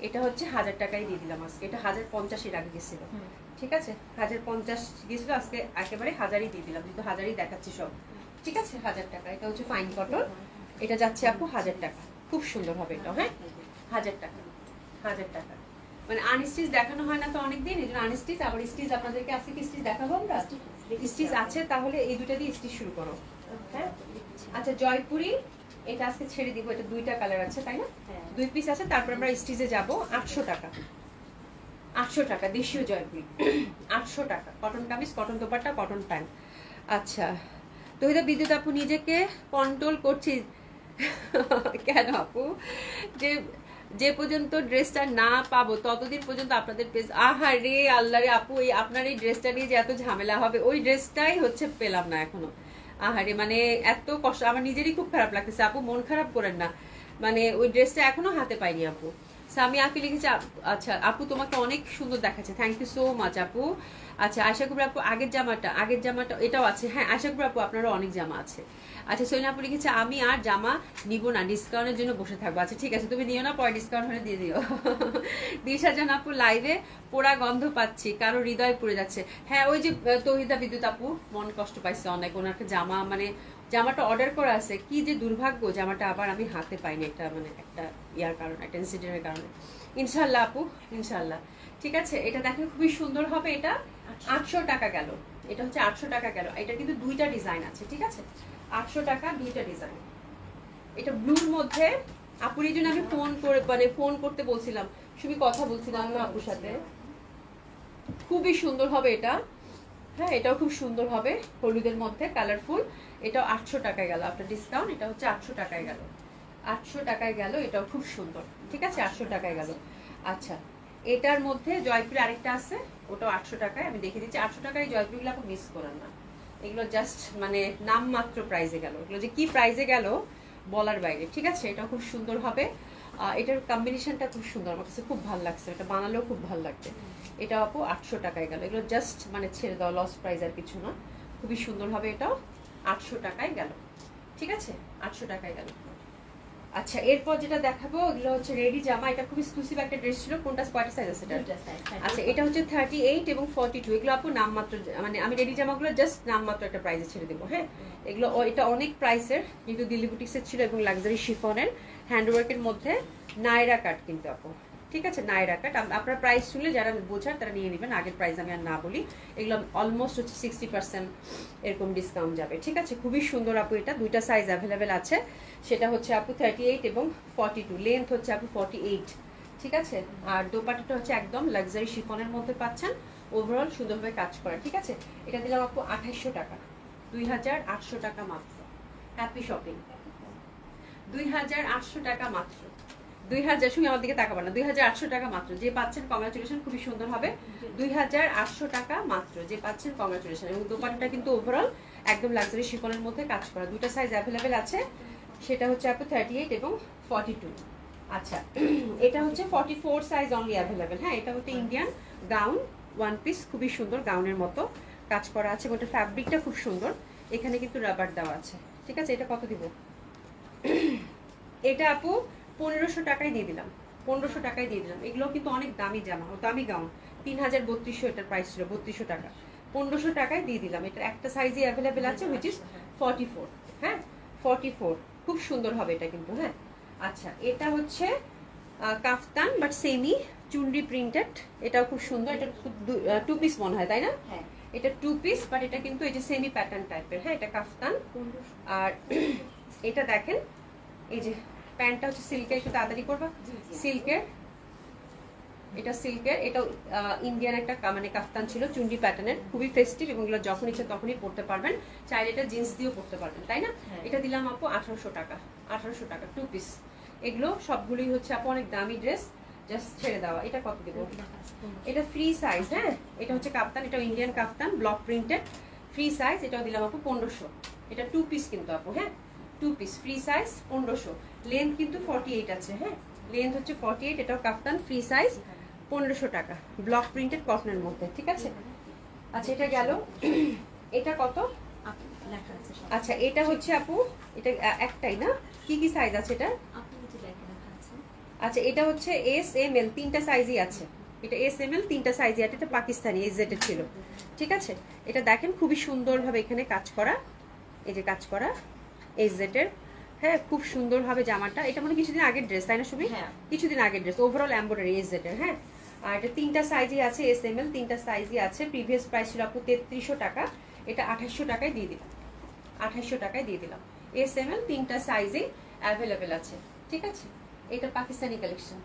এটা হচ্ছে 1000 টাকায় দিয়ে দিলাম আজকে। এটা 1050 আগে গেছিল, ঠিক আছে। 1050 গেছিল, আজকে একেবারে 1000ই দিয়ে দিলাম, যেহেতু 1000ই দেখাচ্ছি সব, ঠিক আছে। 1000 টাকা। এটা হচ্ছে ফাইন কটন, এটা যাচ্ছে আপু 1000 টাকা, খুব সুন্দর হবে এটা। হ্যাঁ, 1000 টাকা, 1000 টাকা। মানে আনস্টিচ দেখানো হয় না তো অনেকদিন, এই জন্য আনস্টিচ। আবার স্টিচ আপনাদেরকে আজকে কি স্টিচ দেখাবো আমরা? স্টিচ আছে, তাহলে এই দুটা দিয়ে স্টিচ শুরু করো। হ্যাঁ, আচ্ছা জয়পুরি, এটা আজকে ছেড়ে দিব। এটা 2টা কালার আছে, তাই না? 2 পিস আছে। তারপর আমরা স্টিচে যাব। 800 টাকা, 800 টাকা দেশীয় জয়পুরি, 800 টাকা। Cotton kameez, cotton dupatta, cotton pant. আচ্ছা, তো এটা বিদ্যুৎ আপু নিজেকে কন্ট্রোল করছি কেন আপু? যে যে পর্যন্ত ড্রেসটা না পাবো ততদিন পর্যন্ত আপনাদের পেজ আহা রে আল্লাহ রে আপু, এই আপনার এই ড্রেসটা নিয়ে যে এত ঝামেলা হবে, ওই ড্রেসটাই হচ্ছে পেলাম না এখনো। আহারে মানে এত কষ্ট, আমার নিজেরই খুব খারাপ লাগতেছে আপু, মন খারাপ করেন না, মানে ওই ড্রেসটা এখনো হাতে পাইনি আপু। সামি আঁকি লিখেছে আচ্ছা আপু তোমাকে অনেক সুন্দর দেখাচ্ছে, থ্যাংক ইউ সো মাচ আপু। আচ্ছা আশা করি আপু আগের জামাটা এটাও আছে, হ্যাঁ আশা করি আপু আপনারও অনেক জামা আছে। আচ্ছা সৈনা আপু লিখেছে আমি আর জামা নিব না, ডিসকাউন্টের জন্য বসে থাকবো। আচ্ছা ঠিক আছে, তুমি নিও না, পরে ডিসকাউন্ট হলে দিয়ে দিও। দিশাজান আপু লাইভে পোড়া গন্ধ পাচ্ছি, কারো হৃদয় পুড়ে যাচ্ছে। হ্যাঁ ওই যে তৌহিদা বিদ্যুৎ আপু মন কষ্ট পাইছে অনেক, ওনাকে জামা মানে জামাটা অর্ডার করা আছে, কি যে দুর্ভাগ্য জামাটা আবার আমি হাতে পাইনি, একটা মানে একটা ইয়ার কারণে, একটা ইনসিডেন্টের কারণে। ইনশাল্লাহ আপু ইনশাল্লাহ। ঠিক আছে, এটা দেখেন খুবই সুন্দর হবে, এটা 800 টাকা গেল, এটা হচ্ছে 800 টাকা গেল। এটা কিন্তু দুইটা ডিজাইন আছে, ঠিক আছে 800 টাকা দুইটা ডিজাইন। এটা ব্লুর মধ্যে আপুর এই জন্য আমি ফোন করতে বলছিলাম, শুধু কথা বলছিলাম আপুর সাথে, খুবই সুন্দর হবে এটা। হ্যাঁ এটাও খুব সুন্দর হবে, হলুদের মধ্যে কালারফুল। এটাও 800 টাকায় গেল আপনার ডিসকাউন্ট, এটা হচ্ছে 800 টাকায় গেল, 800 টাকায় গেল, এটাও খুব সুন্দর। ঠিক আছে 800 টাকায় গেল। আচ্ছা এটার মধ্যে জয়পুর আরেকটা আছে, ওটাও 800 টাকায়, আমি দেখে দিচ্ছি। 800 টাকায় জয়পুরগুলো আপনি মিস করেন না, এগুলো জাস্ট মানে নামমাত্র প্রাইজে গেল, এগুলো যে কি প্রাইজে গেল বলার বাইরে। ঠিক আছে এটাও খুব সুন্দর হবে, এটার কম্বিনেশনটা খুব সুন্দর, আমার কাছে খুব ভালো লাগছে, এটা বানালেও খুব ভালো লাগবে। এটা আপু 800 টাকায় গেল, এগুলো জাস্ট মানে ছেড়ে দাও, লস প্রাইস আর কিছু না, খুবই সুন্দর হবে, এটাও 800 টাকায় গেল। ঠিক আছে 800 টাকায় গেল। আচ্ছা এরপর যেটা দেখাবো এগুলো হচ্ছে রেডি জামা, এটা খুব এক্সক্লুসিভ একটা ড্রেস ছিল। কোনটা কয়টা সাইজ আছে এটা? আচ্ছা এটা হচ্ছে 38 এবং 42, এগুলো আপু নামমাত্র, মানে আমি রেডি জামাগুলো জাস্ট নামমাত্র একটা প্রাইসে ছেড়ে দেবো। হ্যাঁ এগুলো এটা অনেক প্রাইসের, কিন্তু দিল্লি বুটিক্সের ছিল এবং লাক্সারি শিফনের হ্যান্ডওয়ার্কের মধ্যে নায়রা কাট কিন্তু আপু। ঠিক আছে নায়রা কাট, আপনার প্রাইস শুনলে যারা বোঝার তারা নিয়ে নেবেন, আগের প্রাইস আমি আর না বলি। এগুলো অলমোস্ট হচ্ছে 60% এরকম ডিসকাউন্ট যাবে। ঠিক আছে খুবই সুন্দর আপু, এটা দুইটা সাইজ অ্যাভেলেবেল আছে, সেটা হচ্ছে আপু 38 এবং 42, লেন্থ হচ্ছে আপু 48। ঠিক আছে আর দোপাট্টাটা হচ্ছে একদম লাক্সারি শিফনের মধ্যে পাচ্ছেন, ওভারঅল সুন্দরভাবে কাজ করা। ঠিক আছে এটা দিলাম আপু 2800 টাকা, 2800 টাকা মাত্র। হ্যাপি শপিং, 2800 টাকা মাত্র, 2000 সঙ্গে আমার দিকে তাকাবার না, 2800 টাকা মাত্র, যে পাচ্ছেন কংগ্রাচুলেশন, খুবই সুন্দর হবে। 2800 টাকা মাত্র, যে পাচ্ছেন কংগ্রাচুলেশন। এবং দোপাট্টাটা কিন্তু ওভারঅল একদম লাক্সারি শিফনের মধ্যে কাজ করা, দুটো সাইজ অ্যাভেলেবেল আছে, সেটা হচ্ছে আপু 38 এবং 42। আচ্ছা এটা হচ্ছে 44 সাইজ অনলি অ্যাভেলেবেল। হ্যাঁ এটা হচ্ছে ইন্ডিয়ান গাউন ওয়ান পিস, খুবই সুন্দর গাউনের মতো কাজ করা আছে, ওটা ফ্যাব্রিকটা খুব সুন্দর, এখানে কিন্তু রাবার দেওয়া আছে। ঠিক আছে এটা কত দিব? এটা আপু 1500 টাকায় দিয়ে দিলাম, 1500 টাকায় দিয়ে দিলাম। এগুলো কিন্তু অনেক দামি জামা, দামি গাউন, 3300 এটার প্রাইস ছিল, 3200 টাকা, 1500 টাকায় দিয়ে দিলাম। এটার একটা সাইজই অ্যাভেলেবেল আছে, হুইচ ইজ 44। হ্যাঁ 44, খুব সুন্দর হবে এটা কিন্তু। হ্যাঁ আচ্ছা এটা হচ্ছে কাফতান বাট সেমি চুনরি প্রিন্টেড, এটাও খুব সুন্দর, এটা টু পিস মনে হয় তাই না? হ্যাঁ এটা টু পিস, বাট এটা কিন্তু এই যে সেমি প্যাটার্ন টাইপের। হ্যাঁ এটা কাফতান, আর এটা দেখেন এই যে প্যান্টটা হচ্ছে সিল্কের, একটু তাড়াতাড়ি করবা, সিল্কের, এটা সিল্কের, এটা ইন্ডিয়ান একটা মানে কাফতান ছিল চুনরি প্যাটার্নের, খুবই ফেস্টিভ এবং এগুলো যখন ইচ্ছে তখনই পরতে পারবেন, চাইলে এটা জিন্স দিয়েও পরতে পারবেন তাই না? এটা দিলাম আপু 1800 টাকা, 1800 টাকা টু পিস। এগুলো সবগুলোই হচ্ছে আপু অনেক দামি ড্রেস, জাস্ট ছেড়ে দেওয়া। এটা কত দেবো? এটা ফ্রি সাইজ। হ্যাঁ এটা হচ্ছে কাফতান, এটা ইন্ডিয়ান কাফতান ব্লক প্রিন্টেড, ফ্রি সাইজ, এটাও দিলাম আপু 1500। এটা টু পিস কিন্তু আপু, হ্যাঁ two piece free size 1500, length কিন্তু 48 আছে। হ্যাঁ লেন্থ হচ্ছে 48, এটাও কাফতান ফ্রি সাইজ 1500 টাকা, ব্লক প্রিন্টেড কটনের মধ্যে। ঠিক আছে আচ্ছা এটা গেল। এটা কত? আচ্ছা এটা হচ্ছে আপু, এটা একটাই না, কি কি সাইজ আছে এটা? আচ্ছা এটা হচ্ছে এস এম এল, তিনটা সাইজই আছে, এটা এস এম এল তিনটা সাইজই আছে, এটা পাকিস্তানি এজেড এর ছিল। ঠিক আছে এটা দেখেন খুবই সুন্দরভাবে এখানে কাজ করা, এই যে কাজ করা এজেড এর। হ্যাঁ খুব সুন্দর হবে জামাটা, এটা মানে কিছুদিন আগের ড্রেস তাই না সুবি? কিছুদিন আগের ড্রেস, ওভারঅল এমব্রয়ডারি এজেড এর। হ্যাঁ আর এটা তিনটা সাইজই আছে, এস এম এল তিনটা সাইজই আছে, প্রিভিয়াস প্রাইস ছিল আপু 3300 টাকা, এটা 2800 টাকায় দিয়ে দিলাম, 2800 টাকায় দিয়ে দিলাম। এস এম এল তিনটা সাইজেই অ্যাভেলেবেল আছে। ঠিক আছে এটা পাকিস্তানি কালেকশন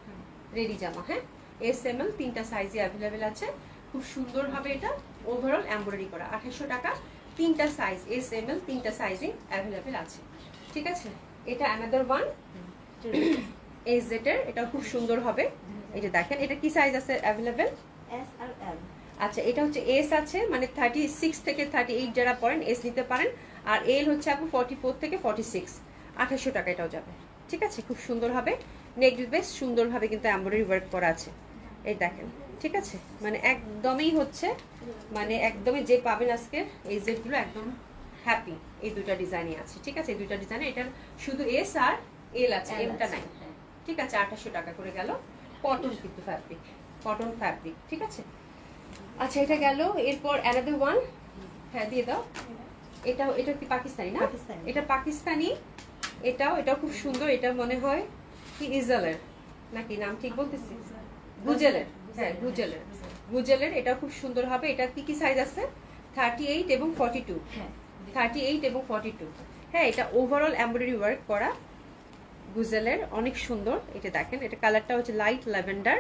রেডি জামা। হ্যাঁ এস এম এল তিনটা সাইজে অ্যাভেলেবেল আছে, খুব সুন্দর হবে এটা, ওভারঅল এমব্রয়ডারি করা, 2800 টাকা, তিনটা সাইজ এস এম এল তিনটা সাইজে অ্যাভেলেবেল আছে। ঠিক আছে এটা অ্যানাদার ওয়ান, AZ এর, এটা খুব সুন্দর হবে। এই যে দেখেন এটা কি সাইজ আছে অ্যাভেলেবেল? এস আর এল। আচ্ছা এটা হচ্ছে এস আছে, মানে 36 থেকে 38 যারা পরেন এস নিতে পারেন। আর এল হচ্ছে আপু 44 থেকে 46, 2800 টাকা এটাও যাবে। ঠিক আছে, খুব সুন্দর হবে। নেক বেশ সুন্দরভাবে কিন্তু এমব্রয়ডারি ওয়ার্ক করা আছে, এই দেখেন। ঠিক আছে, মানে একদমই হচ্ছে, মানে একদমই যে পাবেন আজকে এই জেডগুলো একদম হ্যাপি। এই দুটো ডিজাইনই আছে। ঠিক আছে, এই দুটো ডিজাইনে এটার শুধু এস আর এল আছে, এমটা নাই। ঠিক আছে, 2800 টাকা করে গেল। কটন কিন্তু ফ্যাব্রিক, কটন ফ্যাব্রিক। ঠিক আছে, আচ্ছা এটা গেল। এরপর অ্যানাদার ওয়ান, হ্যাঁ দিয়ে দাও। এটা কি পাকিস্তানি না? পাকিস্তানি। এটা পাকিস্তানি। এটাও খুব সুন্দর। এটা মনে হয় কি ইজালের নাকি, নাম ঠিক বলতেছি? গুজেলের, হ্যাঁ গুজেলের। এটাও খুব সুন্দর হবে। এটা কি কি সাইজ আছে? 38 এবং 42। হ্যাঁ 38 এবং 42। হ্যাঁ, এটা ওভারঅল এমব্রয়ডারি ওয়ার্ক করা গুজেলের, অনেক সুন্দর। এটা দেখেন, এটা কালারটা হচ্ছে লাইট ল্যাভেন্ডার,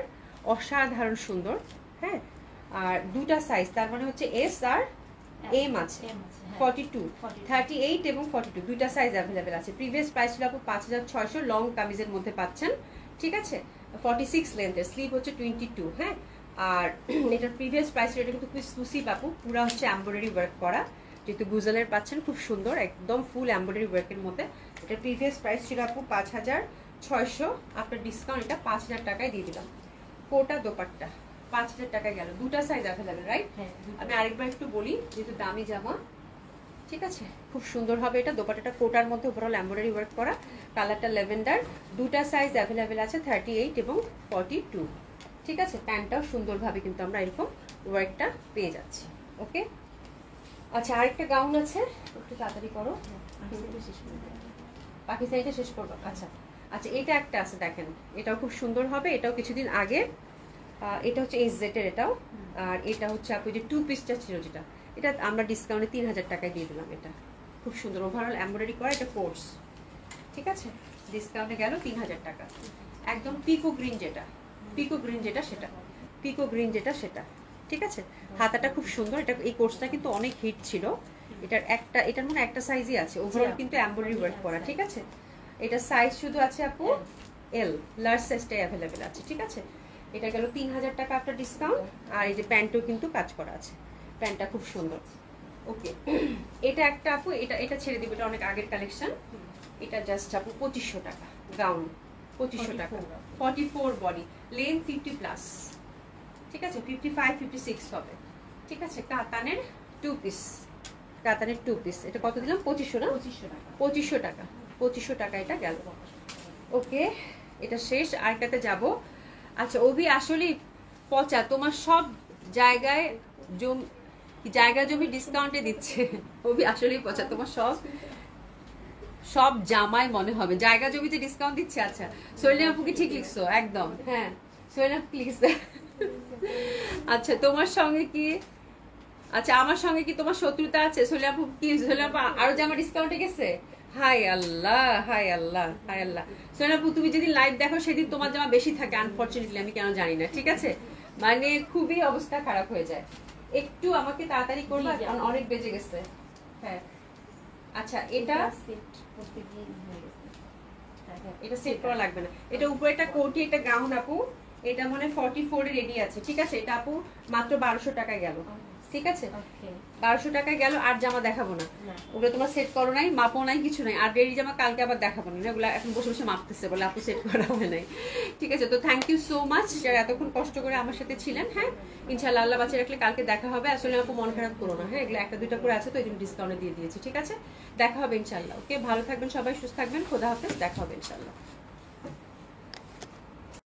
অসাধারণ সুন্দর। হ্যাঁ, আর দুটা সাইজ, তার মানে হচ্ছে এস আর এম আছে। 42, 38 এবং 42 দুইটা সাইজ অ্যাভেলেবেল আছে। প্রিভিয়াস প্রাইস ছিল আপু 5600, লং কামিজের মধ্যে পাচ্ছেন। ঠিক আছে, 46 লেন্থের, স্লিভ হচ্ছে 22। হ্যাঁ, আর এটার প্রিভিয়াস প্রাইস ছিল, এটা কিন্তু খুব এক্সক্লুসিভ আপু, পুরো হচ্ছে এমব্রয়ডারি ওয়ার্ক করা, যেহেতু গুজেলের পাচ্ছেন, খুব সুন্দর একদম ফুল এমব্রয়ডারি ওয়ার্কের মধ্যে। এটার প্রিভিয়াস প্রাইস ছিল আপু 5600, আপনার ডিসকাউন্ট এটা 5000 টাকায় দিয়ে দিলাম। কোটা দোপাট্টা 5000 টাকায় গেল। দুটা সাইজ অ্যাভেলেবেল, রাইট? আমি আরেকবার একটু বলি, যেহেতু দামি জামা। ঠিক আছে, খুব সুন্দর হবে এটা। দোপাট্টাটা কোটার মধ্যে ওভারঅল এমব্রয়ডারি ওয়ার্ক করা, কালারটা ল্যাভেন্ডার। দুটা সাইজ অ্যাভেলেবেল আছে, 38 এবং 42। ঠিক আছে, প্যান্টটাও সুন্দরভাবে কিন্তু আমরা এরকম ওয়ার্কটা পেয়ে যাচ্ছি। ওকে, আচ্ছা আরেকটা গাউন আছে, একটু তাড়াতাড়ি করো। পাকিস্তানিটা শেষ করবো। আচ্ছা আচ্ছা, এটা একটা আছে দেখেন, এটাও খুব সুন্দর হবে। এটাও কিছুদিন আগে, এটা হচ্ছে AZ এর এটাও। আর এটা হচ্ছে আপনি যে 2 পিসটা ছিল যেটা, এটা আমরা ডিসকাউন্টে 3000 টাকায় দিয়ে দিলাম। এটা খুব সুন্দর ওভারঅল এমব্রয়ডারি করা, এটা কোর্স। ঠিক আছে, ডিসকাউন্টে গেল 3000 টাকা। একদম পিকো গ্রিন যেটা, পিকো গ্রিন যেটা সেটা, পিকো গ্রিন যেটা সেটা। ঠিক আছে, হাতাটা খুব সুন্দর। এটা এই কোর্সটা কিন্তু অনেক হিট ছিল। এটার মনে একটা সাইজই আছে, ওভারঅল কিন্তু এমব্রয়ডারি ওয়ার্ক করা। ঠিক আছে, এটা সাইজ শুধু আছে আপু এল, লার্জ সাইজটাই অ্যাভেলেবেল আছে। ঠিক আছে, এটা গেল 3000 টাকা আপনার ডিসকাউন্ট। আর এই যে প্যান্টও কিন্তু কাজ করা আছে, প্যান্টটা খুব সুন্দর। ওকে, এটা একটা আপু, এটা ছেড়ে দিব, এটা অনেক আগের কালেকশন। এটা জাস্ট আপু 2500 টাকা গাউন, 2500 টাকা। 44 বডি, লেন্থ 50+। ঠিক আছে, 55, 56 হবে। ঠিক আছে, কাতানের 2 পিস, কাতানের 2 পিস। এটা কত দিলাম? 2500 না? 2500 টাকা, 2500 টাকা এটা গেল। ওকে, এটা শেষ। আরেকটাতে যাব। আচ্ছা অভি, আসলে পচা, তোমার সব জায়গায় জায়গা জমি ডিসকাউন্টে দিচ্ছে। অভি আসলেই পচা, তোমার সব জামাই মনে হবে জায়গা জমিতে ডিসকাউন্ট দিচ্ছে। আচ্ছা সোহেলিন আপু কি ঠিক লিখছো? একদম, হ্যাঁ সোহেলিন আপু লিখছে। আচ্ছা তোমার সঙ্গে কি, আচ্ছা আমার সঙ্গে কি তোমার শত্রুতা আছে? সোহেলিন আপু কি, সোহেলিন আপু আরো জামা ডিসকাউন্টে গেছে? হাই আল্লাহ, হাই আল্লাহ, হাই আল্লাহ। সোহেলিন আপু তুমি যেদিন লাইভ দেখো সেদিন তোমার জামা বেশি থাকে, আনফরচুনেটলি, আমি কেন জানি না। ঠিক আছে, মানে খুবই অবস্থা খারাপ হয়ে যায়। একটু আমাকে তাড়াতাড়ি করবা, কারণ অনেক বেজে গেছে। হ্যাঁ, আচ্ছা এটা এটা সেট করা লাগবে না। এটা উপরে একটা কোটি, একটা গাউন আপু, এটা মানে 44 এর রেডি আছে। ঠিক আছে, এটা আপু মাত্র 1200 টাকায় গেল। ঠিক আছে, 1200 টাকায় গেল। আর জামা দেখাবো না, ওগুলো তোমার সেট করো নাই, মাপো নাই, কিছু নাই। আর রেডি জামা কালকে আবার দেখাবো না, ওগুলো এখন বসে বসে মাপতেছে, বলে আপু সেট করা হয় নাই। ঠিক আছে, তো থ্যাংক ইউ সো মাচ যারা এতক্ষণ কষ্ট করে আমার সাথে ছিলেন। হ্যাঁ, ইনশাআল্লাহ আল্লাহ বাঁচিয়ে রাখলে কালকে দেখা হবে। আসলে আপু মন খারাপ করো না, হ্যাঁ এগুলো একটা দুইটা করে আছে তো এই জন্য ডিসকাউন্টে দিয়ে দিয়েছি। ঠিক আছে, দেখা হবে ইনশাআল্লাহ। ওকে, ভালো থাকবেন সবাই, সুস্থ থাকবেন, খোদা হাফেজ, দেখা হবে ইনশাআল্লাহ।